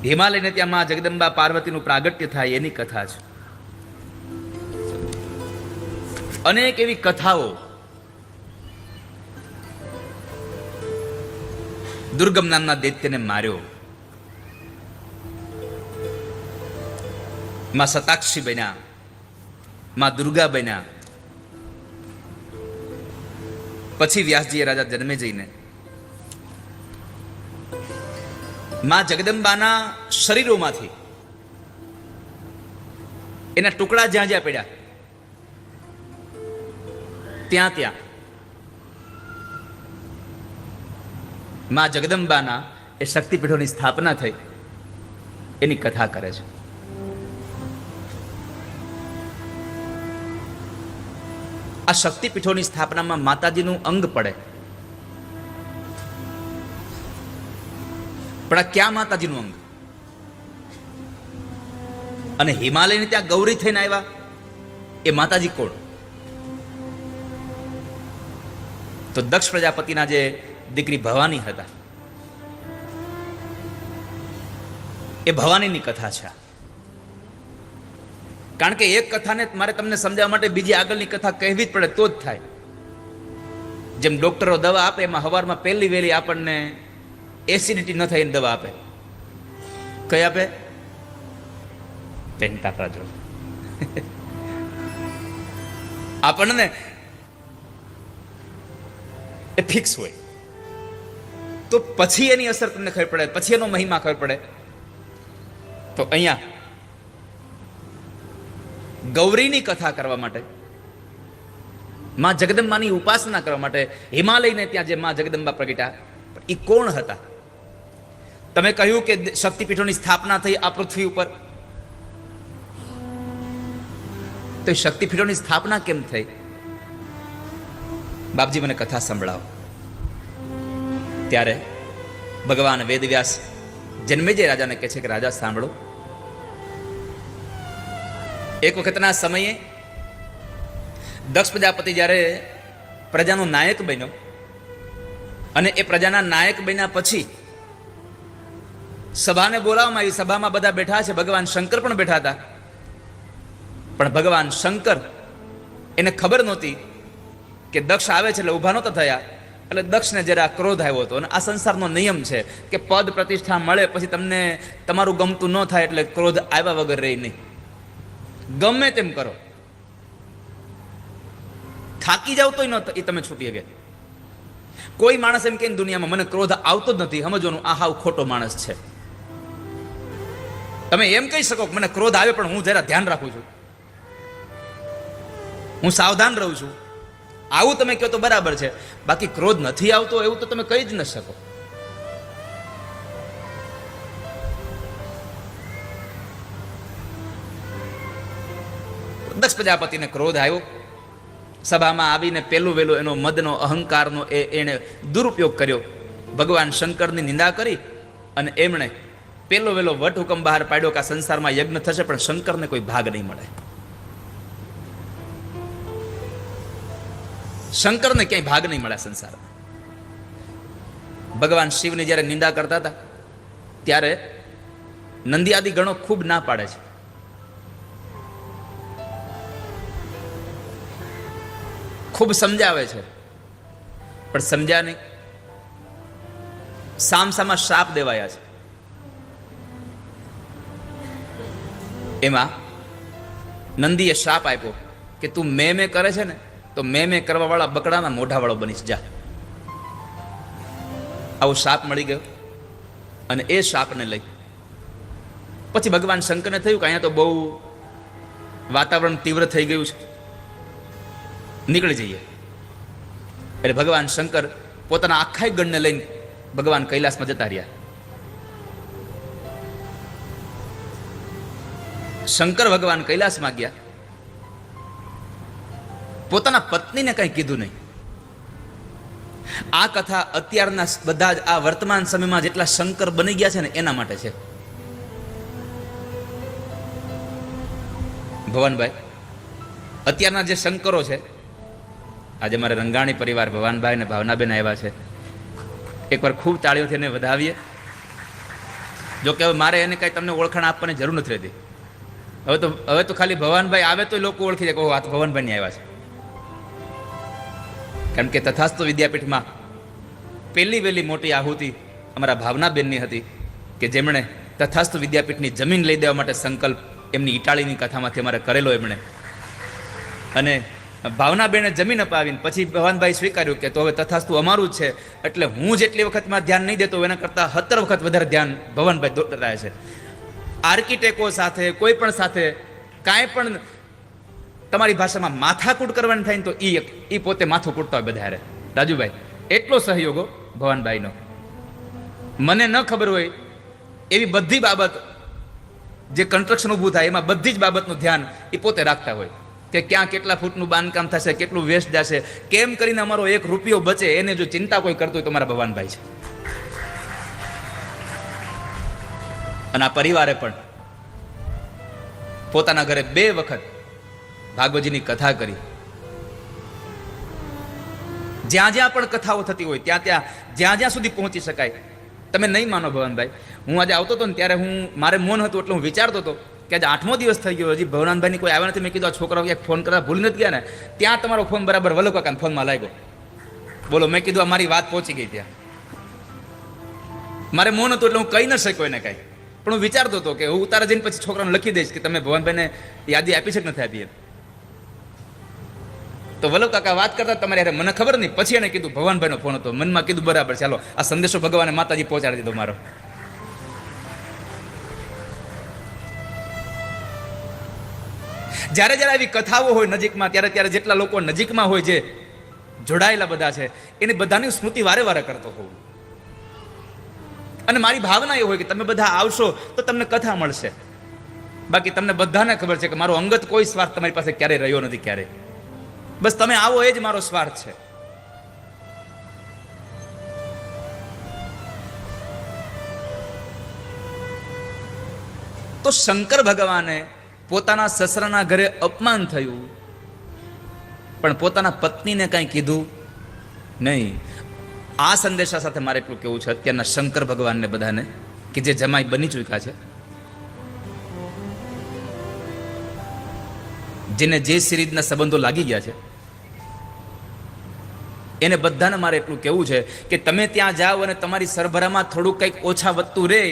હિમાલયને ત્યાં માં જગદંબા પાર્વતીનું પ્રાગટ્ય થાય એની કથા છે. અનેક એવી કથાઓ દુર્ગમ નામના દૈત્યને માર્યો. માં શતાક્ષી બન્યા, માં દુર્ગા બન્યા. પછી વ્યાસજીએ રાજા જન્મે જઈને માં જગદંબાના શરીરોમાંથી એના ટુકડા જ્યાં જ્યાં પડ્યા ત્યાં ત્યાં માં જગદંબાના એ શક્તિપીઠોની સ્થાપના થઈ એની કથા કરે છે. આ શક્તિપીઠોની સ્થાપનામાં માતાજીનું અંગ પડે, પણ આ ક્યાં માતાજીનું અંગ? અને હિમાલયની ત્યાં ગૌરી થઈને આવ્યા એ માતાજી કોણ? તો દક્ષ પ્રજાપતિના જે દીકરી ભવાની હતા એ ભવાનીની કથા છે. કારણ કે એક કથાને મારે તમને સમજાવવા માટે બીજી આગળની કથા કહેવી જ પડે તો જ થાય. જેમ ડોક્ટરો દવા આપે એમાં સવારમાં પહેલી વહેલી આપણને એસિડિટી ન થાય એની દવા આપે. કઈ આપે? પેન્ટાપ્રાઝોલ. આપણને એ ફિક્સ હોય. તો પછી એની અસર તમને ખબર પડે, પછી એનો મહિમા ખબર પડે. તો અહીંયા ગૌરીની કથા કરવા માટે, માં જગદંબાની ઉપાસના કરવા માટે હિમાલયને ત્યાં જે માં જગદંબા પ્રગટ્યા, એ કોણ હતા? તમે કહ્યું કે શક્તિપીઠોની સ્થાપના થઈ આ પૃથ્વી ઉપર, તો એ શક્તિપીઠોની સ્થાપના કેમ થઈ? બાપજી મને કથા સંભળાવો. ત્યારે ભગવાન વેદવ્યાસ જન્મેજય રાજાને કહે છે કે રાજા સાંભળો, એક વખતના સમયે દક્ષ પ્રજાપતિ જ્યારે પ્રજાનો નાયક બન્યો અને એ પ્રજાના નાયક બન્યા પછી સભાને બોલાવવામાં આવી. સભામાં બધા બેઠા છે, ભગવાન શંકર પણ બેઠા હતા. પણ ભગવાન શંકર એને ખબર નહોતી કે દક્ષ આવે છે, એટલે ઊભા નહોતા થયા. એટલે દક્ષને જરા ક્રોધ આવ્યો હતો. અને આ સંસારનો નિયમ છે કે પદ પ્રતિષ્ઠા મળે પછી તમને તમારું ગમતું ન થાય એટલે ક્રોધ આવ્યા વગર રહી નહીં. ગમે તેમ કરો, થાકી જાવ તો એ તમે છૂટી શકે. કોઈ માણસ એમ કે દુનિયામાં મને ક્રોધ આવતો જ નથી, સમજવાનું આ હાવ ખોટો માણસ છે. તમે એમ કહી શકો કે મને ક્રોધ આવે પણ હું જરા ધ્યાન રાખું છું, હું સાવધાન રહું છું, આવું તમે કહો તો બરાબર છે. બાકી ક્રોધ નથી આવતો એવું તો તમે કહી જ ન શકો. દક્ષ પ્રજાપતિને ક્રોધ આવ્યો. સભામાં આવીને પેલું વેલું એનો મદનો અહંકારનો એને દુરુપયોગ કર્યો. ભગવાન શંકરની નિંદા કરી અને એમણે પેલો વેલો વટ હુકમ બહાર પાડ્યો કે આ સંસારમાં યજ્ઞ થશે પણ શંકરને કોઈ ભાગ નહીં મળે. શંકરને ક્યાંય ભાગ નહીં મળે સંસારમાં. ભગવાન શિવની જ્યારે નિંદા કરતા હતા ત્યારે નંદી આદિ ગણો ખૂબ ના પાડે છે. ખૂબ સમજાવે છે પણ સમજ્યા નહીં. સામસામા શ્રાપ દેવાયા છે. એમાં નંદીએ શ્રાપ આપ્યો કે તું મેં કરે છે ને તો મેં કરવા વાળા બકડાના મોઢા વાળો બનીશ જા. આવો શ્રાપ મળી ગયો. અને એ શ્રાપને લઈ પછી ભગવાન શંકરને થયું કે અહીંયા તો બહુ વાતાવરણ તીવ્ર થઈ ગયું છે, નીકળી જઈએ. એટલે ભગવાન શંકર પોતાના આખા ગણને લઈને ભગવાન કૈલાસમાં જતા રહ્યા. શંકર ભગવાન કૈલાસમાં ગયા, પોતાના પત્નીને કંઈ કીધું નહીં. આ કથા અત્યારના બધા જ આ વર્તમાન સમયમાં જેટલા શંકર બની ગયા છે ને એના માટે છે. ભવાનભાઈ, અત્યારના જે શંકરો છે, આજે મારે રંગાણી પરિવાર ભવાનભાઈ અને ભાવનાબેન આવ્યા છે, એકવાર ખૂબ તાળીઓથી એને વધાવીએ. જો કે હવે મારે એને કાંઈ તમને ઓળખાણ આપવાની જરૂર નથી રહેતી. હવે તો ખાલી ભવાનભાઈ આવે તો લોકો ઓળખી જાય કે આ તો ભવાનભાઈ આવ્યા છે. કારણ કે તથાસ્તુ વિદ્યાપીઠમાં પહેલી વહેલી મોટી આહુતિ અમારા ભાવનાબેનની હતી કે જેમણે તથાસ્તુ વિદ્યાપીઠની જમીન લઈ દેવા માટે સંકલ્પ એમની ઇટાળીની કથામાંથી અમારે કરેલો એમણે. અને ભાવનાબેને જમીન અપાવીને પછી ભવાનભાઈ સ્વીકાર્યું કે તો હવે તથાસ્તુ અમારું જ છે, એટલે હું જેટલી વખતમાં ધ્યાન નહીં દેતો એના કરતાં 17 વખત વધારે ધ્યાન ભવાનભાઈ દોરાય છે. આર્કિટેક્ટો સાથે કોઈ પણ સાથે કાંઈ પણ તમારી ભાષામાં માથાકૂટ કરવાની થાય ને તો એ પોતે માથું કૂટતા હોય બધા. રાજુભાઈ, એટલો સહયોગો ભવાનભાઈનો. મને ન ખબર હોય એવી બધી બાબત જે કન્સ્ટ્રક્શન ઊભું થાય એમાં બધી જ બાબતનું ધ્યાન એ પોતે રાખતા હોય કે ક્યાં કેટલા ફૂટનું બાંધકામ થશે, કેટલું વેસ્ટ જશે, કેમ કરીને અમારો 1 રૂપિયો બચે, એને જો ચિંતા કોઈ કરતું હોય તો મારા ભવાનભાઈ છે. અને આ પરિવારે પણ પોતાના ઘરે 2 વખત ભાગવતજીની કથા કરી. જ્યાં જ્યાં પણ કથાઓ થતી હોય જ્યાં જ્યાં સુધી પહોંચી શકાય. તમે નહીં માનો ભવાનભાઈ, હું આજે આવતો હતો ને ત્યારે મારે મૌન હતું એટલે હું વિચારતો હતો કે આજે 8મો દિવસ થઈ ગયો, હજી ભવનાનભાઈની કોઈ આવ્યા નથી. મેં કીધું આ છોકરાઓ ક્યાંક ફોન કરવા ભૂલી નથી ગયા ને, ત્યાં તમારો ફોન બરાબર વલો કાકાના ફોનમાં લાગ્યો. બોલો, મેં કીધું મારી વાત પહોંચી ગઈ ત્યાં. મારે મોન હતું એટલે હું કહી ન શક્યો એને કાંઈ, પણ હું વિચારતો હતો કે હું ઉતારા જઈને પછી છોકરાને લખી દઈશ કે તમે ભવનભાઈને યાદી આપી છે કે નથી આપી એમ. તો વલ્લભ કાકા વાત કરતા તમારે યાર મને ખબર નહીં, પછી એને કીધું ભગવાનભાઈનો ફોન હતો. મનમાં કીધું બરાબર, ચાલો આ સંદેશો ભગવાને માતાજી પહોંચાડી દીધો મારો. જ્યારે જ્યારે આવી કથાઓ હોય નજીકમાં, ત્યારે જેટલા લોકો નજીકમાં હોય, જે જોડાયેલા બધા છે, એની બધાની સ્મૃતિ વારે વારે કરતો હોઉં. અને મારી ભાવના એ હોય કે તમે બધા આવશો તો તમને કથા મળશે. બાકી તમને બધાને ખબર છે કે મારો અંગત કોઈ સ્વાર્થ તમારી પાસે ક્યારેય રહ્યો નથી, ક્યારે. બસ તમે આવો એ જ મારો સ્વાર્થ છે. તો શંકર ભગવાને પોતાના સસરાના ઘરે અપમાન થયું, પણ પોતાના પત્નીને કાંઈ કીધું નહીં. આ સંદેશા સાથે મારે એટલું કેવું છે અત્યારના શંકર ભગવાનને બધાને, કે જે જમાઈ બની ચૂક્યા છે, જેને જે સિરીઝના સંબંધો લાગી ગયા છે, એને બધાને મારે એટલું કહેવું છે કે તમે ત્યાં જાઓ અને તમારી સરભરામાં થોડુંક કંઈક ઓછા વધતું રહે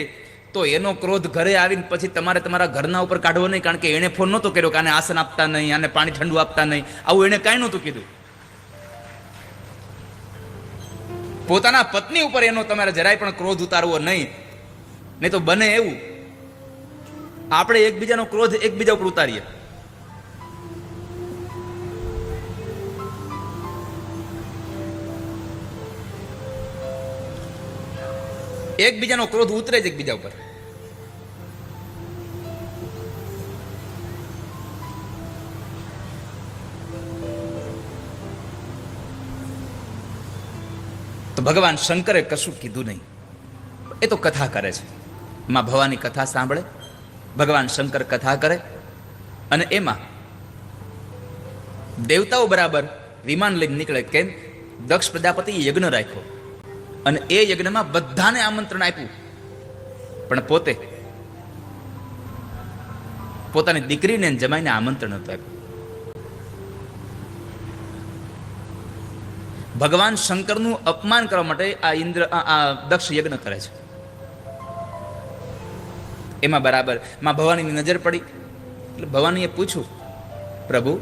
તો એનો ક્રોધ ઘરે આવીને પછી તમારે તમારા ઘરના ઉપર કાઢવો નહીં. કારણ કે એણે ફોન નહોતો કર્યો કે આને આસન આપતા નહીં, આને પાણી ઠંડુ આપતા નહીં, આવું એણે કાંઈ નહોતું કીધું. પોતાના પત્ની ઉપર એનો તમારે જરાય પણ ક્રોધ ઉતારવો નહીં. નહીં તો બને એવું આપણે એકબીજાનો ક્રોધ એકબીજા ઉપર ઉતારીએ. એકબીજાનો ક્રોધ ઉતરે જ એકબીજા ઉપર. તો ભગવાન શંકરે કશું કીધું નહીં, એ તો કથા કરે છે. માં ભવાની કથા સાંભળે, ભગવાન શંકર કથા કરે, અને એમાં દેવતાઓ બરાબર વિમાન લઈને નીકળે. કેમ? દક્ષ પ્રજાપતિ યજ્ઞ રાખ્યો અને એ યજ્ઞમાં બધાને આમંત્રણ આપ્યું, પણ પોતે પોતાની દીકરીને જમાઈને આમંત્રણ નતું આપ્યું. ભગવાન શંકરનું અપમાન કરવા માટે આ દક્ષ યજ્ઞ કરે છે. એમાં બરાબર માં ભવાનીની નજર પડી એટલે ભવાનીએ પૂછ્યું, પ્રભુ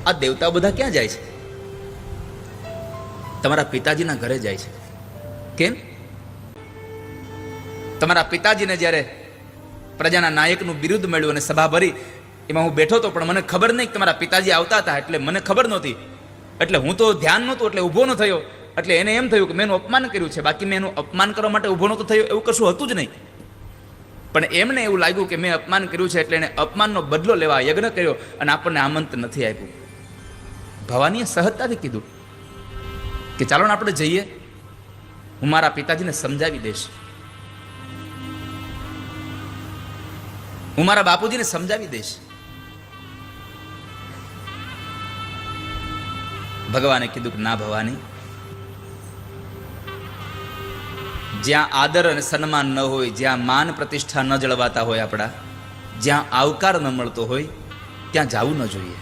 આ દેવતાઓ બધા ક્યાં જાય છે? તમારા પિતાજીના ઘરે જાય છે. કેમ? તમારા પિતાજીને જ્યારે પ્રજાના નાયકનું બિરુદ મળ્યું અને સભા ભરી, એમાં હું બેઠો હતો, પણ મને ખબર નહીં કે તમારા પિતાજી આવતા હતા, એટલે મને ખબર નહોતી, એટલે હું તો ધ્યાન નહોતું, એટલે ઊભો ન થયો. એટલે એને એમ થયું કે મેં એનું અપમાન કર્યું છે, બાકી મેં એનું અપમાન કરવા માટે ઊભો નહોતો થયો, એવું કશું હતું જ નહીં. પણ એમને એવું લાગ્યું કે મેં અપમાન કર્યું છે, એટલે એને અપમાનનો બદલો લેવા યજ્ઞ કર્યો અને આપણને આમંત્રણ નથી આપ્યું. ભવાનીએ સહજતાથી કીધું કે ચાલો ને આપણે જઈએ, હું મારા પિતાજીને સમજાવી દઈશ, હું મારા બાપુજીને સમજાવી દઈશ. ભગવાને કીધું કે ના ભવાની, જ્યાં આદર અને સન્માન ન હોય, જ્યાં માન પ્રતિષ્ઠા ન જળવાતા હોય આપણા, જ્યાં આવકાર ન મળતો હોય, ત્યાં જવું ન જોઈએ.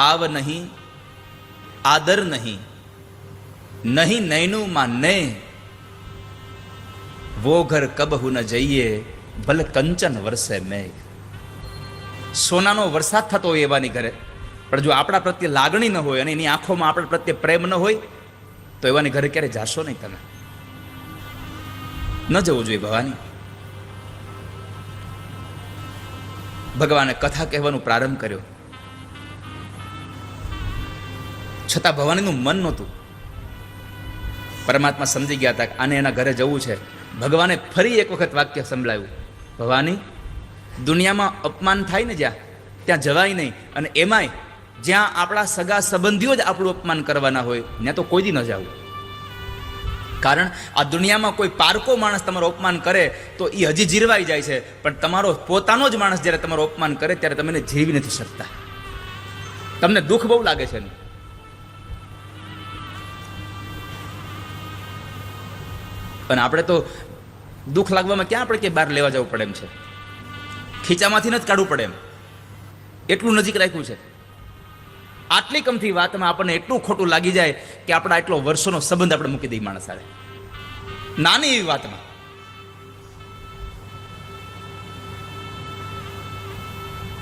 આવ નહીં, આદર નહીં, નહીં નૈનું માં ને, વો ઘર કબહુ ન જઈએ, ભલે કંચન વરસે મેઘ. સોનાનો વરસાદ થતો હોય એવાની ઘરે, પણ જો આપણા પ્રત્યે લાગણી ન હોય અને એની આંખોમાં આપણા પ્રત્યે પ્રેમ ન હોય તો એવાની ઘરે ક્યારે જાશો નહીં. તમે ન જવું જોઈએ ભવાની. ભગવાને કથા કહેવાનું પ્રારંભ કર્યો, છતાં ભવાનીનું મન નહોતું. પરમાત્મા સમજી ગયા હતા કે આને એના ઘરે જવું છે. ભગવાને ફરી એક વખત વાક્ય સંભળાવ્યું, ભવાની, દુનિયામાં અપમાન થાય ને જ્યાં, ત્યાં જવાય નહીં. અને એમાંય જ્યાં આપણા સગા સંબંધીઓ જ આપણું અપમાન કરવાના હોય ત્યાં તો કોઈ દી ન જવું. કારણ આ દુનિયામાં કોઈ પારકો માણસ તમારું અપમાન કરે તો એ હજી જીરવાઈ જાય છે, પણ તમારો પોતાનો જ માણસ જ્યારે તમારું અપમાન કરે ત્યારે તમે એને જીરવી નથી શકતા. તમને દુઃખ બહુ લાગે છે. અને આપણે તો દુઃખ લાગવામાં ક્યાં આપણે કે બહાર લેવા જવું પડે એમ છે, ખીચામાંથી નથી કાઢવું પડે એમ, એટલું નજીક રાખ્યું છે. આટલી કમથી વાતમાં આપણને એટલું ખોટું લાગી જાય કે આપણા એટલો વર્ષોનો સંબંધ આપણે મૂકી દઈએ માણસ સાથે, નાની એવી વાતમાં.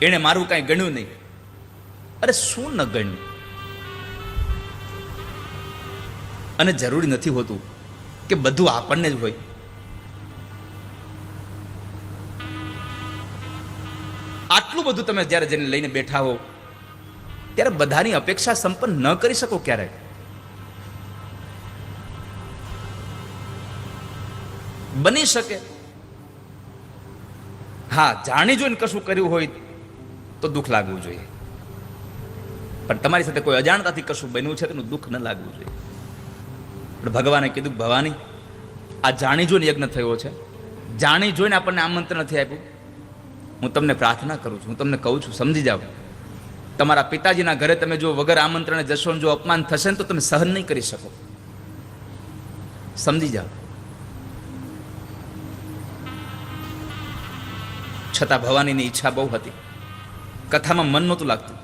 એને મારું કાંઈ ગણ્યું નહીં. અરે શું ન ગણ્યું? અને જરૂરી નથી હોતું કે બધું આપણને જ હોય. આટલું બધું તમે જ્યારે જેને લઈને બેઠા હો ત્યારે બધાની અપેક્ષા સંપન્ન ન કરી શકો ક્યારેક. બની શકે હા, જાણી જોઈને કશું કર્યું હોય તો દુઃખ લાગવું જોઈએ, પણ તમારી સાથે કોઈ અજાણતાથી કશું બન્યું છે તેનું દુઃખ ન લાગવું જોઈએ. પણ ભગવાને કીધું, ભવાની આ જાણી જોઈને યજ્ઞ થયો છે, જાણી જોઈને આપણને આમંત્રણ નથી આપ્યું. હું તમને પ્રાર્થના કરું છું, હું તમને કહું છું, સમજી જાઓ. તમારા પિતાજીના ઘરે તમે જો વગર આમંત્રણે જશો, જો અપમાન થશે ને તો તમે સહન નહીં કરી શકો. સમજી જાઓ. છતાં ભવાનીની ઈચ્છા બહુ હતી. કથામાં મન નહોતું લાગતું.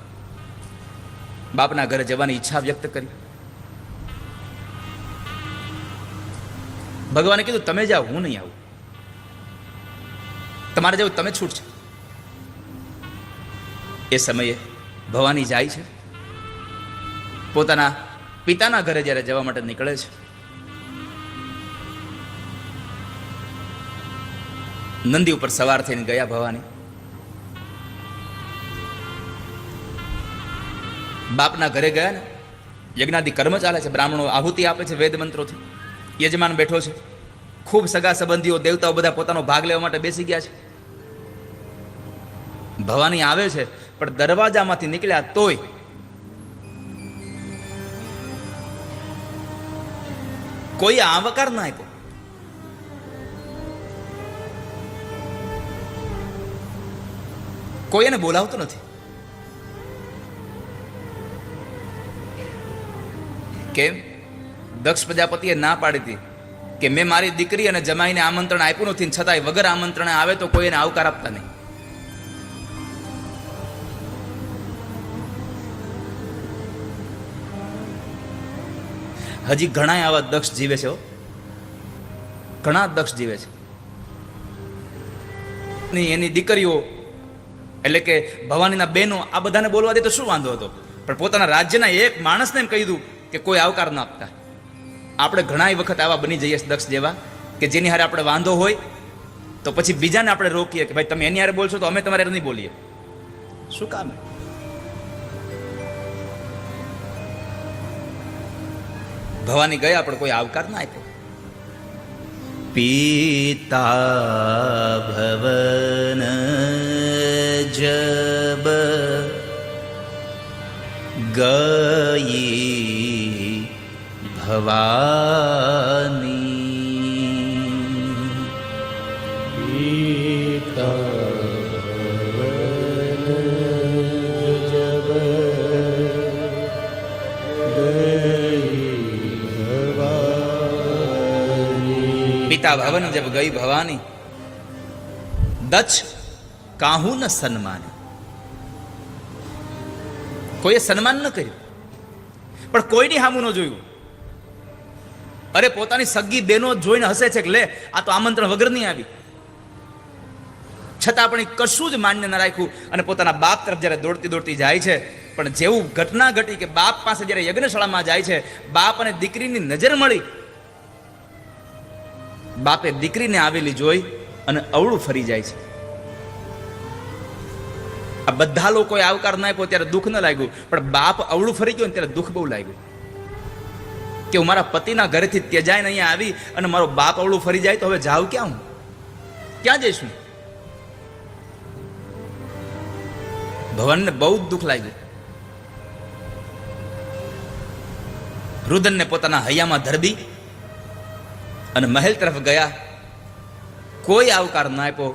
બાપના ઘરે જવાની ઈચ્છા વ્યક્ત કરી. ભગવાને કીધું, તમે જાઓ, હું નહીં આવું. તમારે જવું, તમે છૂટ છે. એ સમયે ભવાની જાય છે, પોતાના પિતાના ઘરે જ્યારે જવા માટે નીકળે છે, નંદી ઉપર સવાર થઈને ગયા ભવાની. બાપના ઘરે ગયા ને, યજ્ઞાદિ કર્મ ચાલે છે, બ્રાહ્મણો આહુતિ આપે છે વેદ મંત્રોથી, યજમાન બેઠો છે, ખૂબ સગા સંબંધીઓ દેવતાઓ બધા પોતાનો ભાગ લેવા માટે બેસી ગયા છે. ભવાની આવે છે, પણ દરવાજામાંથી નીકળ્યા તોય કોઈ આવકાર ના આપ્યો. કોઈ એને બોલાવતું નથી. કેમ? દક્ષ પ્રજાપતિએ ના પાડી હતી કે મેં મારી દીકરી અને જમાઈને આમંત્રણ આપ્યું નથી, છતાંય વગર આમંત્રણે આવે તો કોઈ એને આવકાર આપતા નહીં. હજી ઘણા આવા દક્ષ જીવે છે, ઘણા દક્ષ જીવે છે. એની દીકરીઓ એટલે કે ભવાનીના બહેનો આ બધાને બોલવા દે તો શું વાંધો હતો, પણ પોતાના રાજ્યના એક માણસને એમ કહી દીધું કે કોઈ આવકાર ન આપતા. આપણે ઘણા વખત આવા બની જઈએ દક્ષ જેવા કે જેની હારે આપણે વાંધો હોય તો પછી બીજાને આપણે રોકીએ કે ભાઈ તમે એની હારે બોલશો તો અમે તમારે નહીં બોલીએ. શું કામ? ભવાની ગયા પણ કોઈ આવકાર ના આપ્યો. પિતા ભવન જબ ગઈ ભવાની પિતા ભવન જબ ગઈ ભવાની દક્ષ કાહુ ન સન્માન. કોઈએ સન્માન ન કર્યું, પણ કોઈની સામું ન જોયું. અરે પોતાની સગી બેનો જોઈને હસે છે કે લે આ તો આમંત્રણ વગર નહીં આવી, છતાં આપણે કશું જ માન્ય ન રાખ્યું અને પોતાના બાપ તરફ જ્યારે દોડતી દોડતી જાય છે. પણ જેવું ઘટના ઘટી કે બાપ પાસે જ્યારે યજ્ઞશાળામાં જાય છે, બાપ અને દીકરીની નજર મળી. બાપે દીકરીને આવેલી જોઈ અને અવળું ફરી જાય છે. આ બધા લોકોએ આવકાર ના આપ્યો ત્યારે દુઃખ ન લાગ્યું, પણ બાપ અવળું ફરી ગયો ત્યારે દુઃખ બહુ લાગ્યું કે હું મારા પતિના ઘરેથી ત્યજાઈને અહીંયા આવી અને મારો બાપ અવળું ફરી જાય તો હવે જાવ ક્યાં? હું ક્યાં જઈશું? ભવનને બહુ દુઃખ લાગ્યું. રુદનને પોતાના હૈયામાં ધરબી અને મહેલ તરફ ગયા. કોઈ આવકાર ના આપ્યો.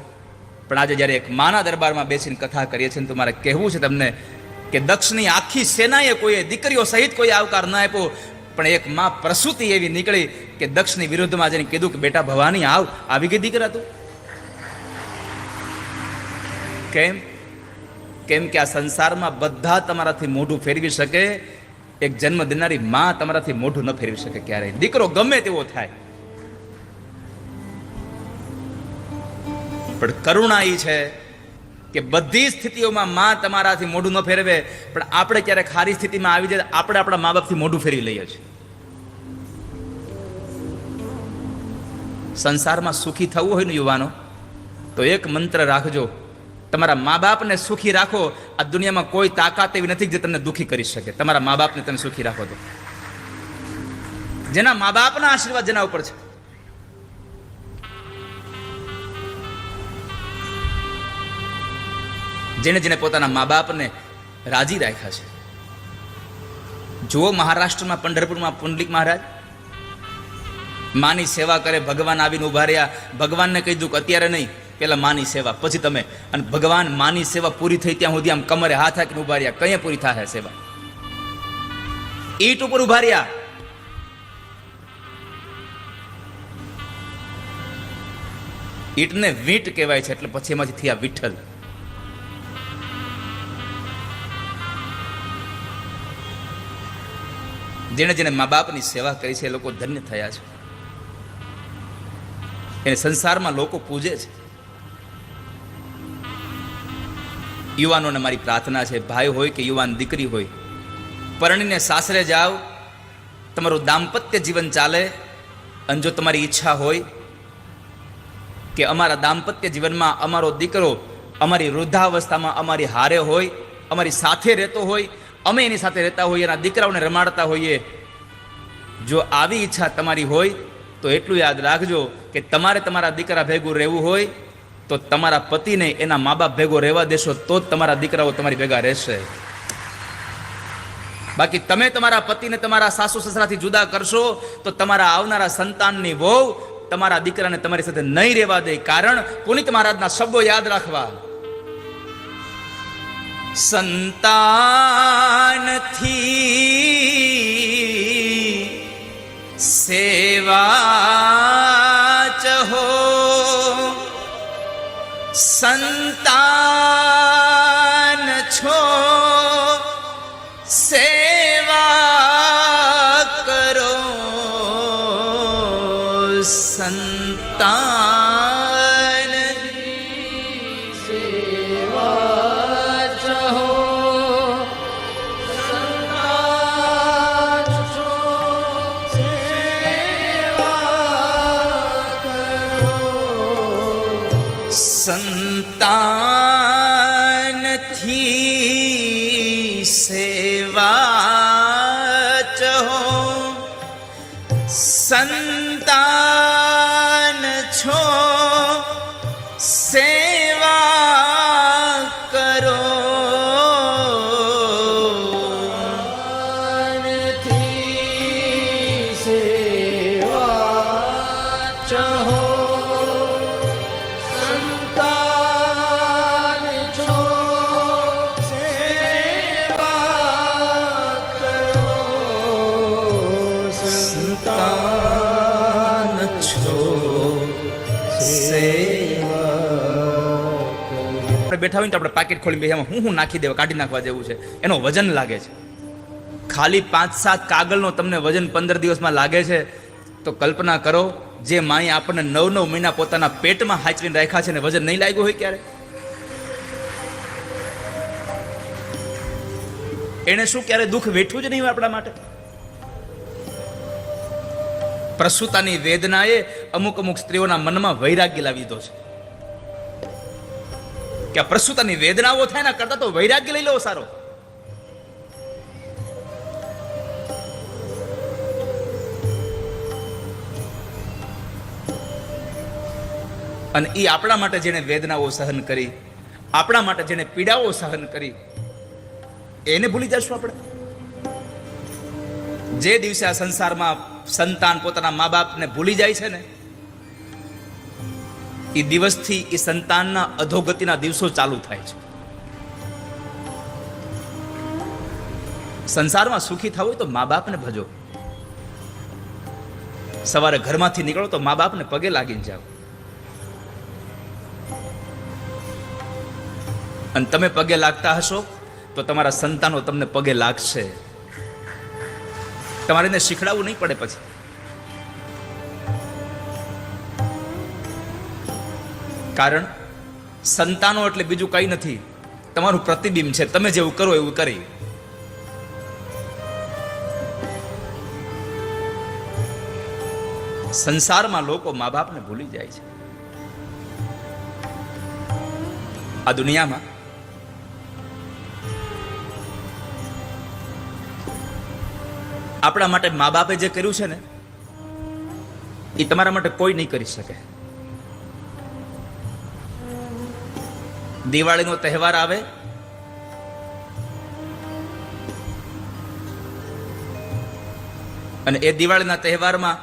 પણ આજે જ્યારે એક માના દરબારમાં બેસીને કથા કરીએ છીએ તો મારે કહેવું છે તમને કે દક્ષની આખી સેનાએ કોઈએ દીકરીઓ સહિત કોઈ આવકાર ના આપ્યો, પણ એક માં પ્રસૂતિ એવી નીકળી કે દક્ષની વિરુદ્ધમાં જઈને કીધું કે બેટા ભવાની આવ, આવી ગઈ દીકરા તું. કેમ? કેમ કે આ સંસારમાં બધા તમારાથી મોઢું ફેરવી શકે, એક જન્મ દેનારી માં તમારાથી મોઢું ન ફેરવી શકે ક્યારેય. દીકરો ગમે તેવો થાય, પણ કરુણા એ છે કે બધી સ્થિતિઓમાં માં તમારાથી મોઢું ન ફેરવે, પણ આપણે ક્યારેક સારી સ્થિતિમાં આવી જાય આપણે આપણા મા બાપથી મોઢું ફેરવી લઈએ છીએ. સંસારમાં સુખી થવું હોય ને યુવાનો, તો એક મંત્ર રાખજો, તમારા મા બાપને સુખી રાખો. આ દુનિયામાં કોઈ તાકાત એવી નથી જે તમને દુઃખી કરી શકે. તમારા મા બાપને તમે સુખી રાખો તો, જેના મા બાપના આશીર્વાદ જેના ઉપર છે, જેને જેને પોતાના મા બાપને રાજી રાખ્યા છે. જુઓ મહારાષ્ટ્રમાં પંઢરપુરમાં પુંડલિક મહારાજ માની સેવા કરે, ભગવાન આવીને ઉભા રહ્યા. ભગવાનને કહી દઉં કે અત્યારે નહીં, પેલા માની સેવા પછી તમે. અને ભગવાન માની સેવા પૂરી થઈ ત્યાં સુધી આમ કમરે હાથ હાકીને ઉભા રહ્યા. કઈ પૂરી થાય સેવા? ઈટ ઉપર ઉભા રહ્યા. ઈટને વીંટ કહેવાય છે, એટલે પછી એમાંથી થયા વિઠ્ઠલ. જેને જેને મા બાપની સેવા કરી છે એ લોકો ધન્ય થયા છે. એને સંસારમાં લોકો પૂજે છે. યુવાનોને મારી પ્રાર્થના છે, ભાઈ હોય કે યુવાન દીકરી હોય, પરણીને સાસરે જાઓ, તમારું દાંપત્ય જીવન ચાલે. અને જો તમારી ઈચ્છા હોય કે અમારા દાંપત્ય જીવનમાં અમારો દીકરો અમારી વૃદ્ધાવસ્થામાં અમારી હારે હોય, અમારી સાથે રહેતો હોય, અમે એની સાથે રહેતા હોઈએ, એના દીકરાઓને રમાડતા હોઈએ, જો આવી ઈચ્છા તમારી હોય તો એટલું યાદ રાખજો કે તમારે તમારા દીકરા ભેગું રહેવું હોય તો તમારા પતિને એના મા બાપ ભેગો રહેવા દેશો તો જ તમારા દીકરાઓ તમારી ભેગા રહેશે. બાકી તમે તમારા પતિને તમારા સાસુ સસરાથી જુદા કરશો તો તમારા આવનારા સંતાનની વહુ તમારા દીકરાને તમારી સાથે નહીં રહેવા દે. કારણ પુનિત મહારાજના શબ્દો યાદ રાખવા, સંતાનથી સેવા ચહો, સંતાન છો સેવા કરો, સંતાન સેવા ચહો, સંતાન છો સેવા કરો, સંતાનથી સેવા ચહો, સંતાન છો સેવા કરો, થી સેવા ચહો, સંતાન છો સેવા કરો, સંતાન છો સેવા. આપણે બેઠા હોય તો આપણે પાકેટ ખોલીને એમાં હું નાખી દેવા, કાઢી નાખવા જેવું છે. એનો વજન લાગે છે. ખાલી 5-7 કાગળનો તમને વજન 15 દિવસમાં લાગે છે તો કલ્પના કરો જે માએ આપણને 9-9 મહિના પોતાના પેટમાં હાચવીને રાખ્યા છે ને વજન નહીં લાગ્યું હોય ક્યારે? એને શું ક્યારે દુઃખ વેઠવું જ નહીં હોય આપણા માટે? પ્રસૂતાની વેદનાએ અમુક સ્ત્રીઓના મનમાં વૈરાગ્ય લાવી દીધો છે કે આ પ્રસૂતાની વેદનાઓ થાય ને કરતા તો વૈરાગ્ય લઈ લો સારો. અને એ આપણા માટે જેને વેદનાઓ સહન કરી, આપણા માટે જેને પીડાઓ સહન કરી, એને ભૂલી જશું આપણે? જે દિવસે આ સંસારમાં સંતાન પોતાના મા બાપને ભૂલી જાય છે ને એ દિવસથી એ સંતાનના અધોગતિના દિવસો ચાલુ થાય છે. સંસારમાં સુખી થવું હોય તો મા બાપને ભજો. સવારે ઘરમાંથી નીકળો તો મા બાપને પગે લાગીને જાઓ. અને તમે પગે લાગતા હશો તો તમારા સંતાનો તમને પગે લાગશે. તમારે એને શીખડાવવું નહીં પડે પછી. કારણ સંતાનો એટલે બીજું કઈ નથી, તમારું પ્રતિબિંબ છે. તમે જેવું કરો એવું કરી. સંસારમાં લોકો મા બાપને ભૂલી જાય છે. આ દુનિયામાં આપણા માટે મા બાપે જે કર્યું છે ને એ તમારા માટે કોઈ નહીં કરી શકે. દિવાળીનો તહેવાર આવે અને એ દિવાળીના તહેવારમાં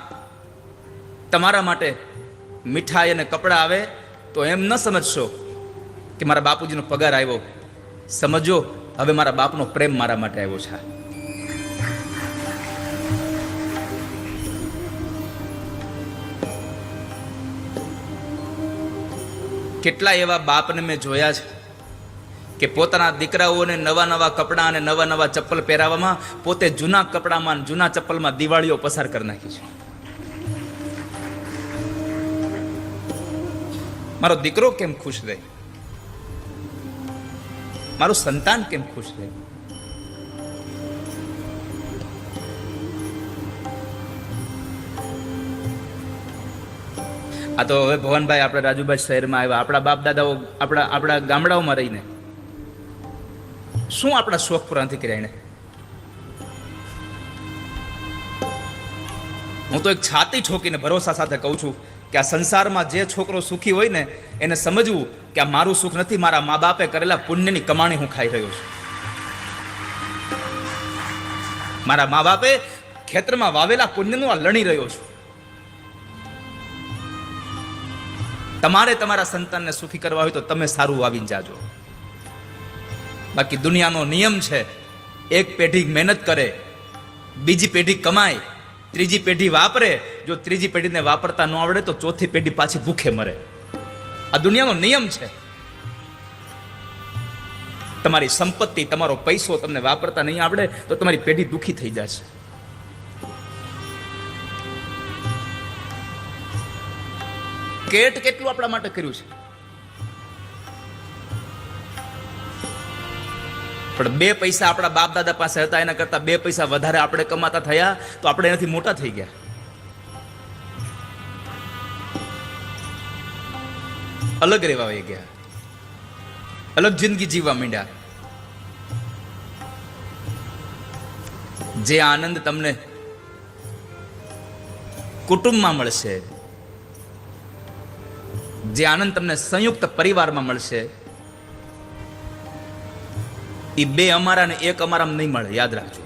તમારા માટે મીઠાઈ અને કપડાં આવે તો એમ ન સમજશો કે મારા બાપુજીનો પગાર આવ્યો. સમજો હવે મારા બાપનો પ્રેમ મારા માટે આવ્યો છે. કેટલા એવા બાપને મેં જોયા છે કે પોતાના દીકરાઓને નવા નવા કપડાં અને નવા નવા ચપ્પલ પહેરાવવામાં પોતે જૂના કપડામાં જૂના ચપ્પલમાં દિવાળીઓ પસાર કરી નાખી છે. મારો દીકરો કેમ ખુશ રહે, મારું સંતાન કેમ ખુશ રહે. આ તો હવે ભવનભાઈ આપણે રાજુભાઈ શહેરમાં આવ્યા, આપણા બાપ દાદાઓ આપણા ગામડાઓમાં રહીને શું આપણા શોખ પૂરા નથી કર્યા એને. હું તો એક છાતી ઠોકીને ભરોસા સાથે કહું છું કે આ સંસારમાં જે છોકરો સુખી હોય ને એને સમજવું કે આ મારું સુખ નથી, મારા મા બાપે કરેલા પુણ્યની કમાણી હું ખાઈ રહ્યો છું. મારા મા બાપે ખેતરમાં વાવેલા પુણ્યનું આ લણી રહ્યો છું. તમારે તમારા સંતાનને સુખી કરવા હોય તો તમે સારું વાવીને જાજો. બાકી દુનિયાનો નિયમ છે, એક પેઢી મહેનત કરે, બીજી પેઢી કમાય, ત્રીજી પેઢી વાપરે. જો ત્રીજી પેઢીને વાપરતા ન આવડે તો ચોથી પેઢી પાછી ભૂખે મરે. આ દુનિયાનો નિયમ છે. તમારી સંપત્તિ, તમારો પૈસો તમને વાપરતા નહીં આવડે તો તમારી પેઢી દુખી થઈ જશે. કેટ કેટલું આપણા માટે કર્યું છે, પણ 2 પૈસા આપણા બાપ દાદા પાસે હતા એના કરતા 2 પૈસા વધારે આપણે કમાતા થયા તો આપણે એનાથી મોટા થઈ ગયા. અલગ રહેવા વહી ગયા, અલગ જિંદગી જીવવા માંડ્યા. જે આનંદ તમને કુટુંબમાં મળશે, જે આનંદ તમને સંયુક્ત પરિવારમાં મળશે, એ 2 અમારા ને 1 અમારામાં નહીં મળે. યાદ રાખજો,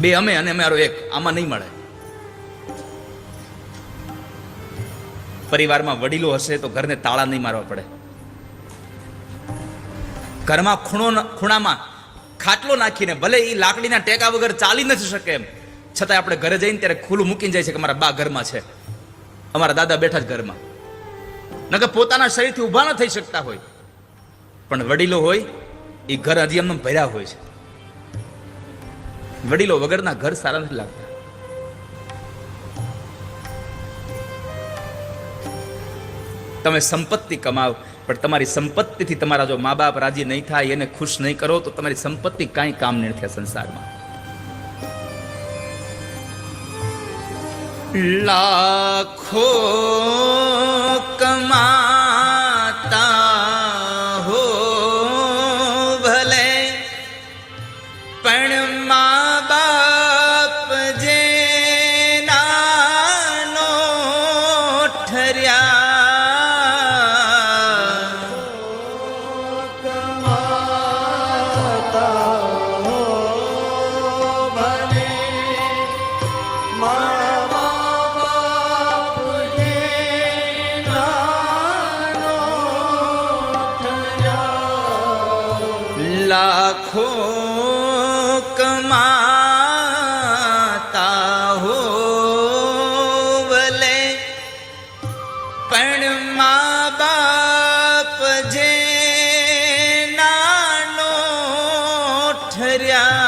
2 અમે અને અમારો 1 આમાં નહીં મળે. પરિવારમાં વડીલો હશે તો ઘરને તાળા નહીં મારવા પડે. ઘરમાં ખૂણામાં ખાટલો નાખીને ભલે એ લાકડીના ટેકા વગર ચાલી નથી શકે એમ છતાં આપણે ઘરે જઈને ત્યારે ખુલ્લું મૂકીને જાય છે કે મારા બા ઘરમાં છે, અમારા દાદા બેઠા જ ઘરમાં. નકર પોતાના શરીરથી ઊભા ન થઈ શકતા હોય પણ વડીલો હોય એ ઘર હજી એમને ભર્યા હોય છે. વડીલો વગરના ઘર સારા નથી લાગતા. તમે સંપત્તિ કમાવ પણ તમારી સંપત્તિથી તમારા જો મા બાપ રાજી નહીં થાય, એને ખુશ નહીં કરો તો તમારી સંપત્તિ કાંઈ કામ નહીં થાય સંસારમાં. લાખો કમાતા હો ભલે પણ મા બાપ જે નાનો ઠર્યા. લાખો કમાતા હો ઠર્યા